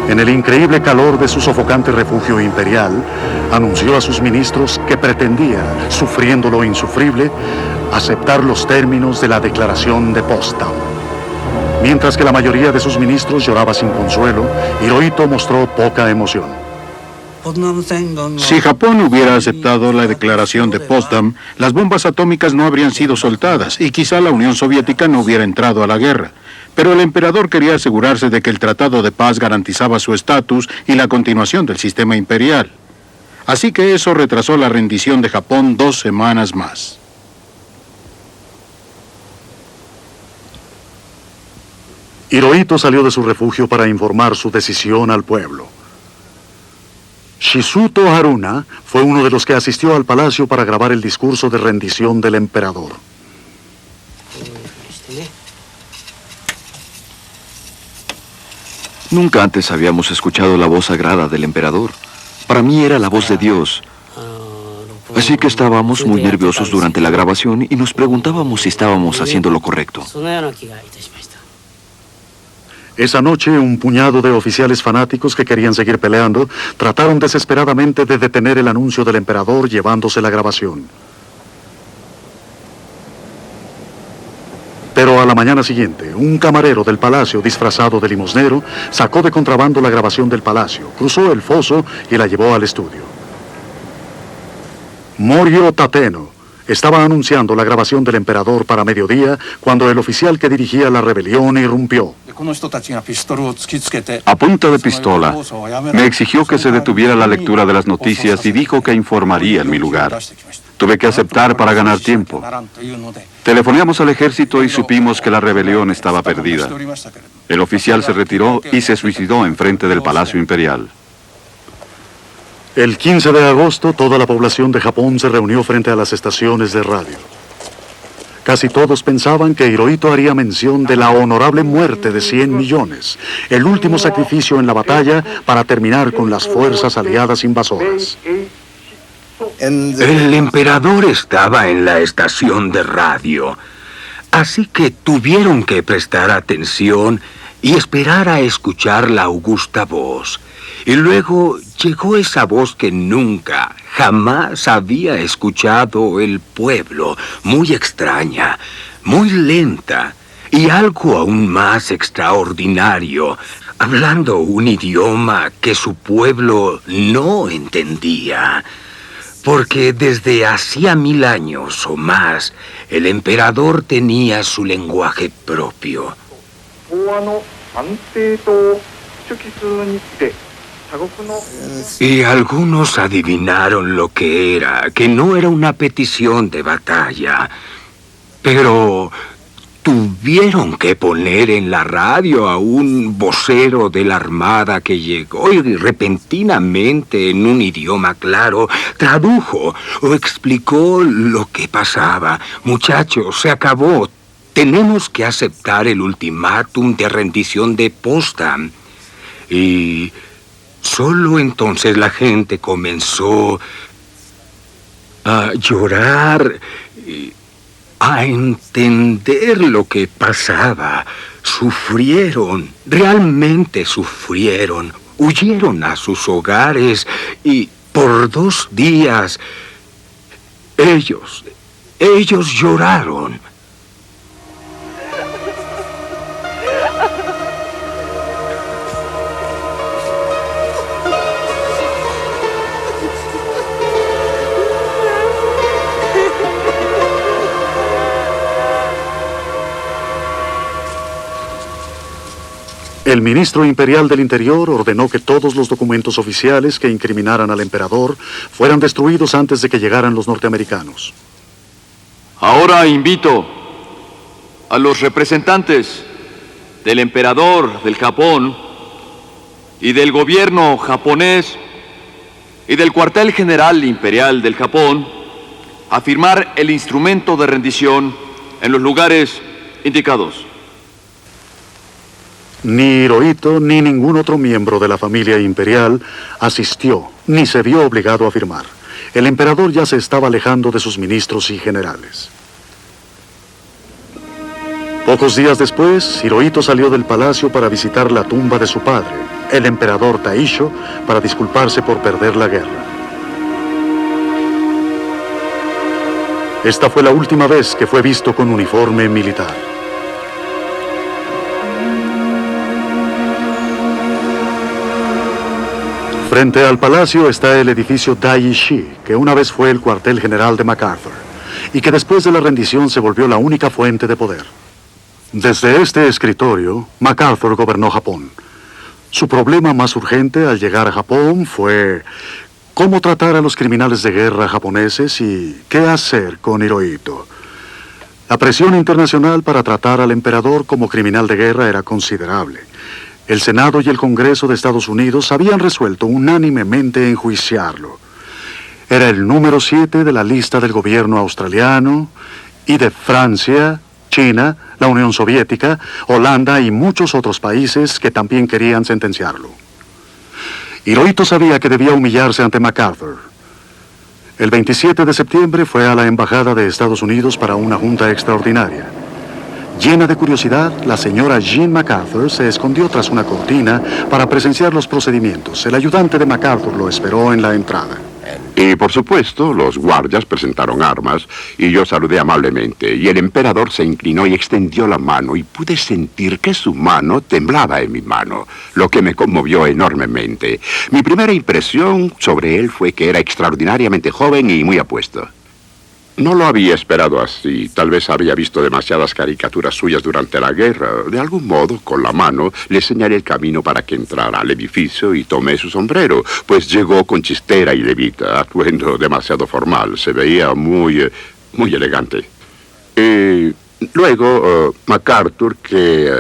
En el increíble calor de su sofocante refugio imperial, anunció a sus ministros que pretendía, sufriendo lo insufrible, aceptar los términos de la declaración de Potsdam. Mientras que la mayoría de sus ministros lloraba sin consuelo, Hirohito mostró poca emoción. Si Japón hubiera aceptado la declaración de Potsdam, las bombas atómicas no habrían sido soltadas y quizá la Unión Soviética no hubiera entrado a la guerra. Pero el emperador quería asegurarse de que el tratado de paz garantizaba su estatus y la continuación del sistema imperial. Así que eso retrasó la rendición de Japón 2 semanas más. Hirohito salió de su refugio para informar su decisión al pueblo. Shizuto Haruna fue uno de los que asistió al palacio para grabar el discurso de rendición del emperador. Nunca antes habíamos escuchado la voz sagrada del emperador. Para mí era la voz de Dios. Así que estábamos muy nerviosos durante la grabación y nos preguntábamos si estábamos haciendo lo correcto. Esa noche, un puñado de oficiales fanáticos que querían seguir peleando trataron desesperadamente de detener el anuncio del emperador llevándose la grabación. Pero a la mañana siguiente, un camarero del palacio disfrazado de limosnero sacó de contrabando la grabación del palacio, cruzó el foso y la llevó al estudio. Morio Tateno estaba anunciando la grabación del emperador para mediodía cuando el oficial que dirigía la rebelión irrumpió. A punta de pistola, me exigió que se detuviera la lectura de las noticias y dijo que informaría en mi lugar. Tuve que aceptar para ganar tiempo. Telefoneamos al ejército y supimos que la rebelión estaba perdida. El oficial se retiró y se suicidó enfrente del Palacio Imperial. El 15 de agosto, toda la población de Japón se reunió frente a las estaciones de radio. Casi todos pensaban que Hirohito haría mención de la honorable muerte de 100 millones, el último sacrificio en la batalla para terminar con las fuerzas aliadas invasoras. El emperador estaba en la estación de radio, así que tuvieron que prestar atención y esperar a escuchar la augusta voz. Y luego llegó esa voz que nunca, jamás había escuchado el pueblo, muy extraña, muy lenta y algo aún más extraordinario, hablando un idioma que su pueblo no entendía. Porque desde hacía 1000 años o más, el emperador tenía su lenguaje propio. Y algunos adivinaron lo que era, que no era una petición de batalla, pero tuvieron que poner en la radio a un vocero de la Armada que llegó y repentinamente, en un idioma claro, tradujo o explicó lo que pasaba. Muchachos, se acabó. Tenemos que aceptar el ultimátum de rendición de Potsdam. Y solo entonces la gente comenzó a llorar, a entender lo que pasaba. Sufrieron, realmente sufrieron. Huyeron a sus hogares y por 2 días ellos lloraron. El ministro imperial del Interior ordenó que todos los documentos oficiales que incriminaran al emperador fueran destruidos antes de que llegaran los norteamericanos. Ahora invito a los representantes del emperador del Japón y del gobierno japonés y del cuartel general imperial del Japón a firmar el instrumento de rendición en los lugares indicados. Ni Hirohito ni ningún otro miembro de la familia imperial asistió, ni se vio obligado a firmar. El emperador ya se estaba alejando de sus ministros y generales. Pocos días después, Hirohito salió del palacio para visitar la tumba de su padre, el emperador Taisho, para disculparse por perder la guerra. Esta fue la última vez que fue visto con uniforme militar. Frente al palacio está el edificio Daiichi, que una vez fue el cuartel general de MacArthur, y que después de la rendición se volvió la única fuente de poder. Desde este escritorio, MacArthur gobernó Japón. Su problema más urgente al llegar a Japón fue cómo tratar a los criminales de guerra japoneses y qué hacer con Hirohito. La presión internacional para tratar al emperador como criminal de guerra era considerable. El Senado y el Congreso de Estados Unidos habían resuelto unánimemente enjuiciarlo. Era el número 7 de la lista del gobierno australiano y de Francia, China, la Unión Soviética, Holanda y muchos otros países que también querían sentenciarlo. Hirohito sabía que debía humillarse ante MacArthur. El 27 de septiembre fue a la Embajada de Estados Unidos para una junta extraordinaria. Llena de curiosidad, la señora Jean MacArthur se escondió tras una cortina para presenciar los procedimientos. El ayudante de MacArthur lo esperó en la entrada. Y por supuesto, los guardias presentaron armas y yo saludé amablemente. Y el emperador se inclinó y extendió la mano y pude sentir que su mano temblaba en mi mano, lo que me conmovió enormemente. Mi primera impresión sobre él fue que era extraordinariamente joven y muy apuesto. No lo había esperado así. Tal vez había visto demasiadas caricaturas suyas durante la guerra. De algún modo, con la mano, le señalé el camino para que entrara al edificio y tomé su sombrero, pues llegó con chistera y levita, atuendo demasiado formal. Se veía muy elegante. Luego, MacArthur, que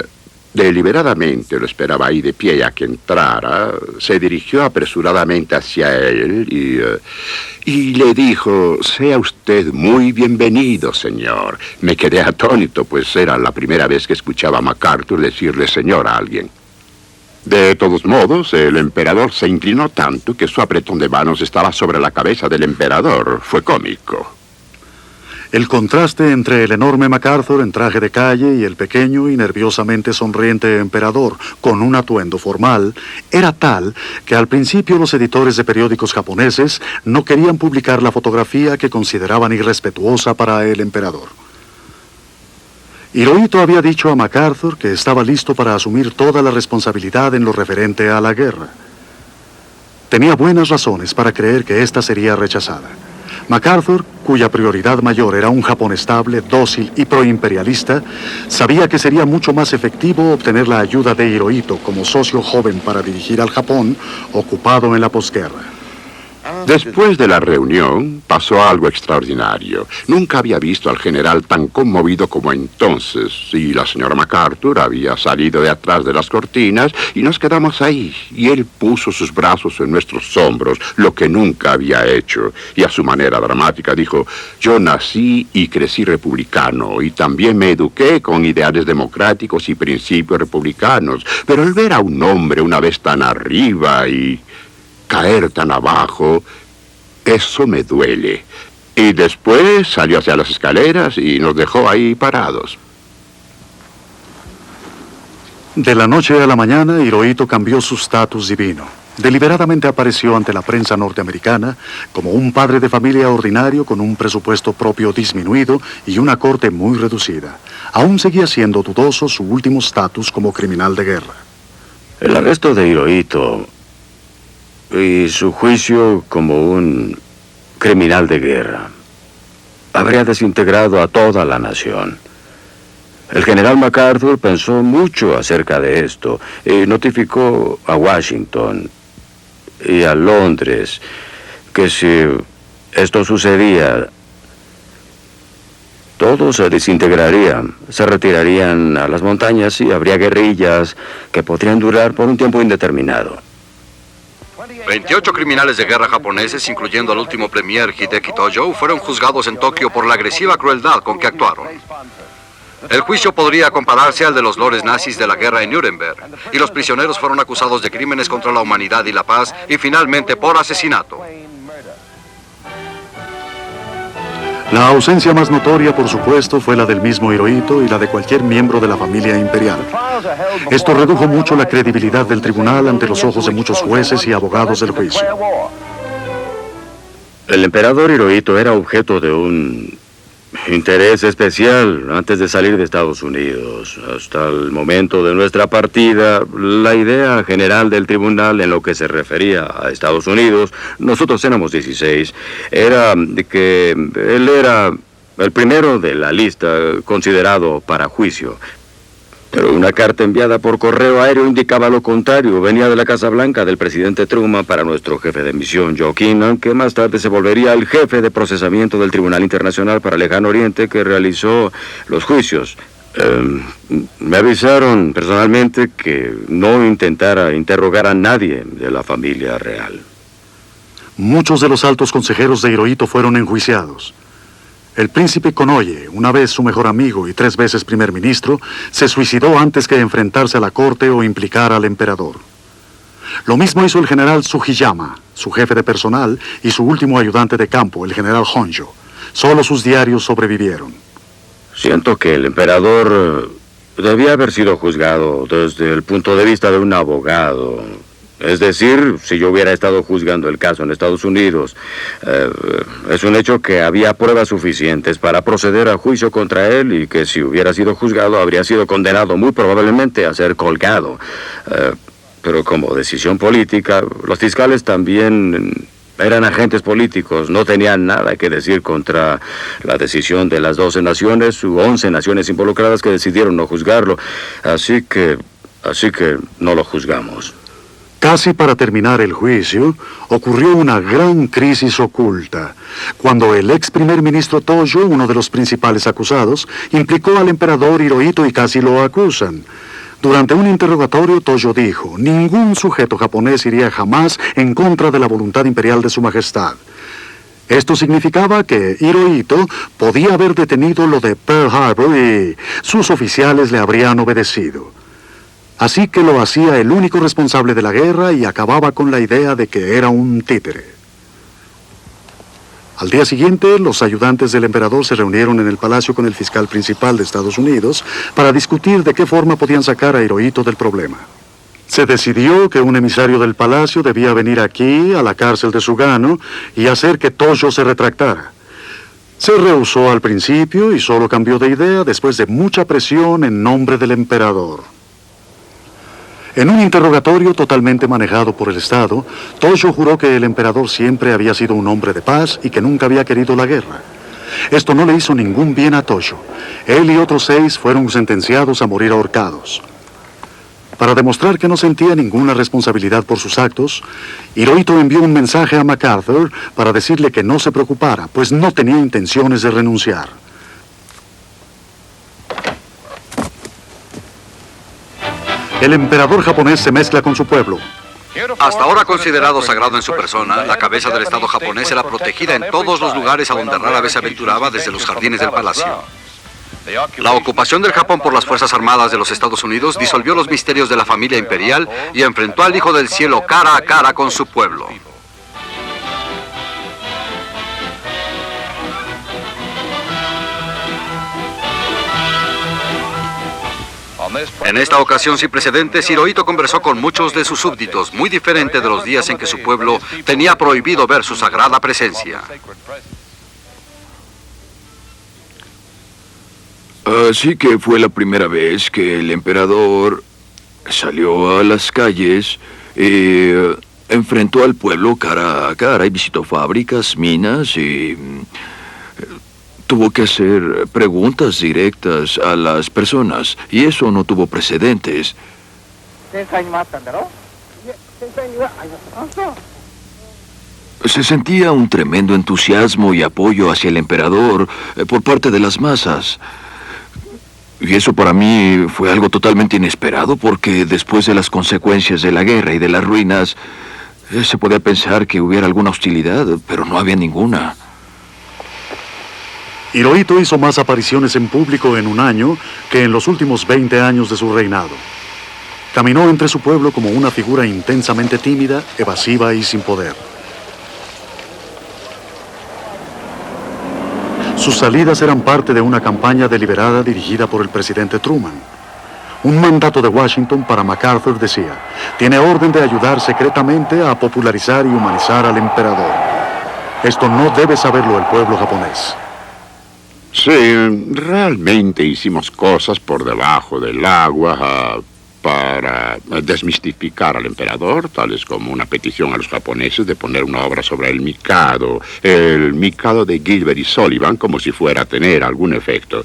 deliberadamente lo esperaba ahí de pie a que entrara, se dirigió apresuradamente hacia él y le dijo: «Sea usted muy bienvenido, señor». Me quedé atónito, pues era la primera vez que escuchaba a MacArthur decirle señor a alguien. De todos modos, el emperador se inclinó tanto que su apretón de manos estaba sobre la cabeza del emperador. Fue cómico. El contraste entre el enorme MacArthur en traje de calle y el pequeño y nerviosamente sonriente emperador con un atuendo formal era tal que al principio los editores de periódicos japoneses no querían publicar la fotografía que consideraban irrespetuosa para el emperador. Hirohito había dicho a MacArthur que estaba listo para asumir toda la responsabilidad en lo referente a la guerra. Tenía buenas razones para creer que esta sería rechazada. MacArthur, cuya prioridad mayor era un Japón estable, dócil y proimperialista, sabía que sería mucho más efectivo obtener la ayuda de Hirohito como socio joven para dirigir al Japón ocupado en la posguerra. Después de la reunión, pasó algo extraordinario. Nunca había visto al general tan conmovido como entonces. Y la señora MacArthur había salido de atrás de las cortinas y nos quedamos ahí. Y él puso sus brazos en nuestros hombros, lo que nunca había hecho. Y a su manera dramática dijo: yo nací y crecí republicano y también me eduqué con ideales democráticos y principios republicanos. Pero al ver a un hombre una vez tan arriba y caer tan abajo, eso me duele. Y después salió hacia las escaleras y nos dejó ahí parados. De la noche a la mañana, Hirohito cambió su estatus divino. Deliberadamente apareció ante la prensa norteamericana como un padre de familia ordinario con un presupuesto propio disminuido y una corte muy reducida. Aún seguía siendo dudoso su último estatus como criminal de guerra. El arresto de Hirohito y su juicio como un criminal de guerra habría desintegrado a toda la nación. El general MacArthur pensó mucho acerca de esto y notificó a Washington y a Londres que si esto sucedía, todos se desintegrarían, se retirarían a las montañas y habría guerrillas que podrían durar por un tiempo indeterminado. 28 criminales de guerra japoneses, incluyendo al último premier Hideki Tojo, fueron juzgados en Tokio por la agresiva crueldad con que actuaron. El juicio podría compararse al de los lores nazis de la guerra en Nuremberg, y los prisioneros fueron acusados de crímenes contra la humanidad y la paz, y finalmente por asesinato. La ausencia más notoria, por supuesto, fue la del mismo Hirohito y la de cualquier miembro de la familia imperial. Esto redujo mucho la credibilidad del tribunal ante los ojos de muchos jueces y abogados del juicio. El emperador Hirohito era objeto de un interés especial antes de salir de Estados Unidos. Hasta el momento de nuestra partida, la idea general del tribunal en lo que se refería a Estados Unidos, nosotros éramos 16, era que él era el primero de la lista considerado para juicio. Pero una carta enviada por correo aéreo indicaba lo contrario. Venía de la Casa Blanca del presidente Truman para nuestro jefe de misión, Joe Keenan, que más tarde se volvería el jefe de procesamiento del Tribunal Internacional para el Lejano Oriente, que realizó los juicios. Me avisaron personalmente que no intentara interrogar a nadie de la familia real. Muchos de los altos consejeros de Hirohito fueron enjuiciados. El príncipe Konoye, una vez su mejor amigo y 3 veces primer ministro, se suicidó antes que enfrentarse a la corte o implicar al emperador. Lo mismo hizo el general Sugiyama, su jefe de personal, y su último ayudante de campo, el general Honjo. Solo sus diarios sobrevivieron. Siento que el emperador debía haber sido juzgado desde el punto de vista de un abogado. Es decir, si yo hubiera estado juzgando el caso en Estados Unidos, es un hecho que había pruebas suficientes para proceder a juicio contra él y que si hubiera sido juzgado habría sido condenado muy probablemente a ser colgado. Pero como decisión política, los fiscales también eran agentes políticos, no tenían nada que decir contra la decisión de las 12 naciones u 11 naciones involucradas que decidieron no juzgarlo. Así que no lo juzgamos. Casi para terminar el juicio, ocurrió una gran crisis oculta, cuando el ex primer ministro Tojo, uno de los principales acusados, implicó al emperador Hirohito y casi lo acusan. Durante un interrogatorio, Tojo dijo: ningún sujeto japonés iría jamás en contra de la voluntad imperial de su majestad. Esto significaba que Hirohito podía haber detenido lo de Pearl Harbor y sus oficiales le habrían obedecido. Así que lo hacía el único responsable de la guerra y acababa con la idea de que era un títere. Al día siguiente, los ayudantes del emperador se reunieron en el palacio con el fiscal principal de Estados Unidos para discutir de qué forma podían sacar a Hirohito del problema. Se decidió que un emisario del palacio debía venir aquí, a la cárcel de Sugano, y hacer que Tojo se retractara. Se rehusó al principio y solo cambió de idea después de mucha presión en nombre del emperador. En un interrogatorio totalmente manejado por el Estado, Tojo juró que el emperador siempre había sido un hombre de paz y que nunca había querido la guerra. Esto no le hizo ningún bien a Tojo. Él y otros 6 fueron sentenciados a morir ahorcados. Para demostrar que no sentía ninguna responsabilidad por sus actos, Hirohito envió un mensaje a MacArthur para decirle que no se preocupara, pues no tenía intenciones de renunciar. El emperador japonés se mezcla con su pueblo. Hasta ahora considerado sagrado en su persona, la cabeza del Estado japonés era protegida en todos los lugares a donde rara vez se aventuraba, desde los jardines del palacio. La ocupación del Japón por las Fuerzas Armadas de los Estados Unidos disolvió los misterios de la familia imperial y enfrentó al Hijo del Cielo cara a cara con su pueblo. En esta ocasión sin precedentes, Hirohito conversó con muchos de sus súbditos, muy diferente de los días en que su pueblo tenía prohibido ver su sagrada presencia. Así que fue la primera vez que el emperador salió a las calles y enfrentó al pueblo cara a cara y visitó fábricas, minas y tuvo que hacer preguntas directas a las personas, y eso no tuvo precedentes. Se sentía un tremendo entusiasmo y apoyo hacia el emperador por parte de las masas. Y eso para mí fue algo totalmente inesperado, porque después de las consecuencias de la guerra y de las ruinas, se podía pensar que hubiera alguna hostilidad, pero no había ninguna. Hirohito hizo más apariciones en público en un año que en los últimos 20 años de su reinado. Caminó entre su pueblo como una figura intensamente tímida, evasiva y sin poder. Sus salidas eran parte de una campaña deliberada dirigida por el presidente Truman. Un mandato de Washington para MacArthur decía: tiene orden de ayudar secretamente a popularizar y humanizar al emperador. Esto no debe saberlo el pueblo japonés. Sí, realmente hicimos cosas por debajo del agua para desmistificar al emperador, tales como una petición a los japoneses de poner una obra sobre el Mikado de Gilbert y Sullivan, como si fuera a tener algún efecto.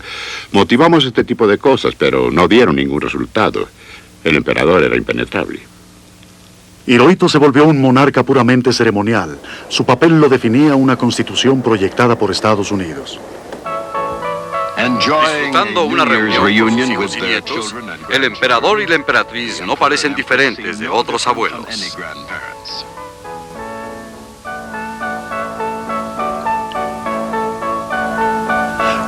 Motivamos este tipo de cosas, pero no dieron ningún resultado. El emperador era impenetrable. Hirohito se volvió un monarca puramente ceremonial. Su papel lo definía una constitución proyectada por Estados Unidos. Disfrutando una reunión con sus hijos y nietos, el emperador y la emperatriz no parecen diferentes de otros abuelos.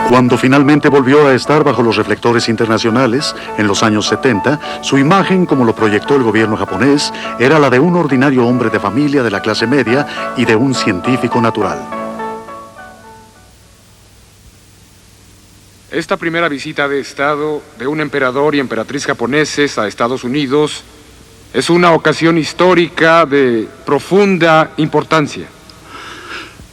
Cuando finalmente volvió a estar bajo los reflectores internacionales, en los años 70, su imagen, como lo proyectó el gobierno japonés, era la de un ordinario hombre de familia de la clase media y de un científico natural. Esta primera visita de Estado de un emperador y emperatriz japoneses a Estados Unidos es una ocasión histórica de profunda importancia.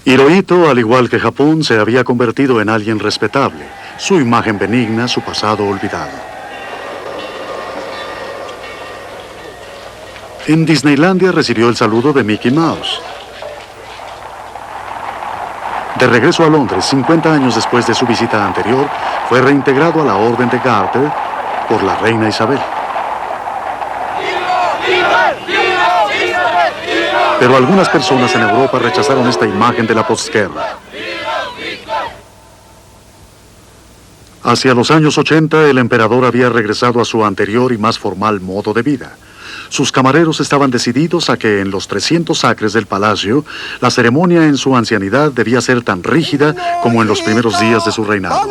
Hirohito, al igual que Japón, se había convertido en alguien respetable, su imagen benigna, su pasado olvidado. En Disneylandia recibió el saludo de Mickey Mouse. De regreso a Londres, 50 años después de su visita anterior, fue reintegrado a la Orden de Garter por la reina Isabel. Pero algunas personas en Europa rechazaron esta imagen de la posguerra. Hacia los años 80, el emperador había regresado a su anterior y más formal modo de vida. Sus camareros estaban decididos a que en los 300 acres del palacio, la ceremonia en su ancianidad debía ser tan rígida como en los primeros días de su reinado.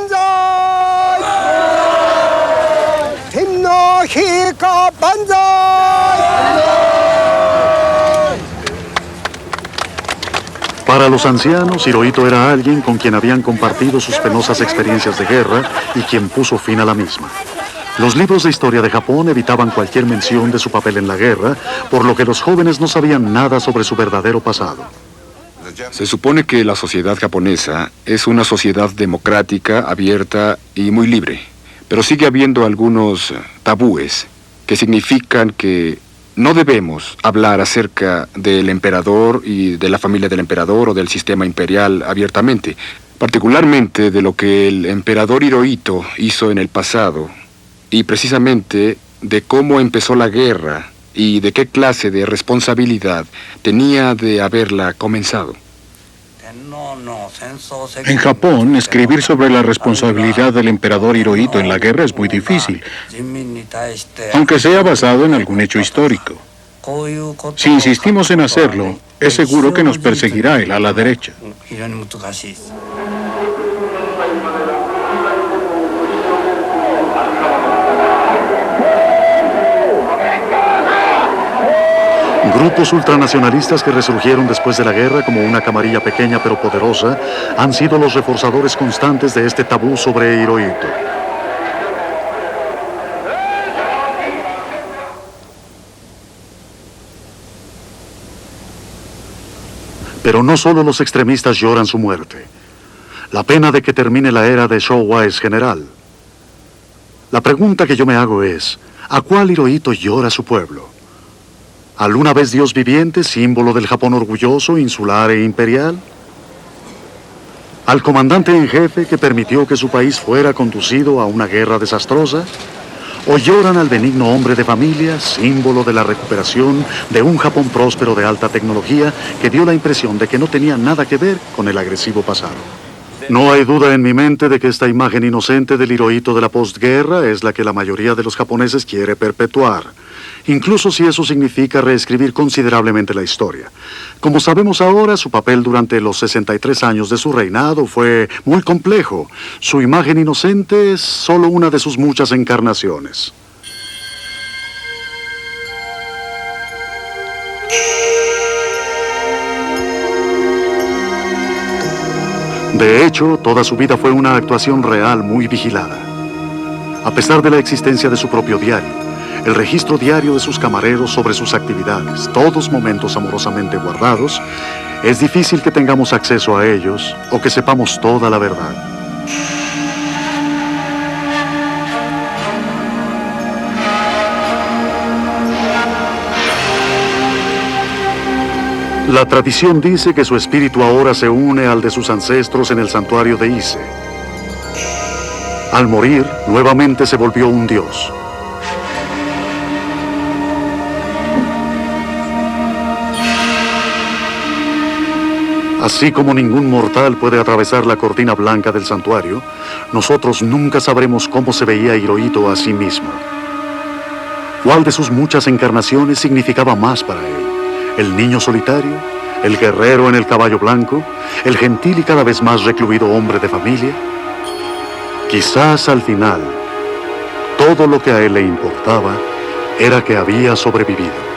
Para los ancianos, Hirohito era alguien con quien habían compartido sus penosas experiencias de guerra y quien puso fin a la misma. Los libros de historia de Japón evitaban cualquier mención de su papel en la guerra, por lo que los jóvenes no sabían nada sobre su verdadero pasado. Se supone que la sociedad japonesa es una sociedad democrática, abierta y muy libre, pero sigue habiendo algunos tabúes. que significan que no debemos hablar acerca del emperador y de la familia del emperador o del sistema imperial abiertamente, particularmente de lo que el emperador Hirohito hizo en el pasado y precisamente de cómo empezó la guerra y de qué clase de responsabilidad tenía de haberla comenzado. En Japón, escribir sobre la responsabilidad del emperador Hirohito en la guerra es muy difícil, aunque sea basado en algún hecho histórico. Si insistimos en hacerlo, es seguro que nos perseguirá el ala derecha. Grupos ultranacionalistas que resurgieron después de la guerra como una camarilla pequeña pero poderosa han sido los reforzadores constantes de este tabú sobre Hirohito. Pero no solo los extremistas lloran su muerte. La pena de que termine la era de Showa es general. La pregunta que yo me hago es, ¿a cuál Hirohito llora su pueblo? ¿Al una vez Dios viviente, símbolo del Japón orgulloso, insular e imperial? ¿Al comandante en jefe que permitió que su país fuera conducido a una guerra desastrosa? ¿O lloran al benigno hombre de familia, símbolo de la recuperación de un Japón próspero de alta tecnología que dio la impresión de que no tenía nada que ver con el agresivo pasado? No hay duda en mi mente de que esta imagen inocente del Hirohito de la postguerra es la que la mayoría de los japoneses quiere perpetuar, incluso si eso significa reescribir considerablemente la historia. Como sabemos ahora, su papel durante los 63 años de su reinado fue muy complejo. Su imagen inocente es solo una de sus muchas encarnaciones. De hecho, toda su vida fue una actuación real muy vigilada. A pesar de la existencia de su propio diario, el registro diario de sus camareros sobre sus actividades, todos momentos amorosamente guardados, es difícil que tengamos acceso a ellos o que sepamos toda la verdad. La tradición dice que su espíritu ahora se une al de sus ancestros en el santuario de Ise. Al morir, nuevamente se volvió un dios. Así como ningún mortal puede atravesar la cortina blanca del santuario, nosotros nunca sabremos cómo se veía Hirohito a sí mismo. ¿Cuál de sus muchas encarnaciones significaba más para él? ¿El niño solitario? ¿El guerrero en el caballo blanco? ¿El gentil y cada vez más recluido hombre de familia? Quizás al final, todo lo que a él le importaba era que había sobrevivido.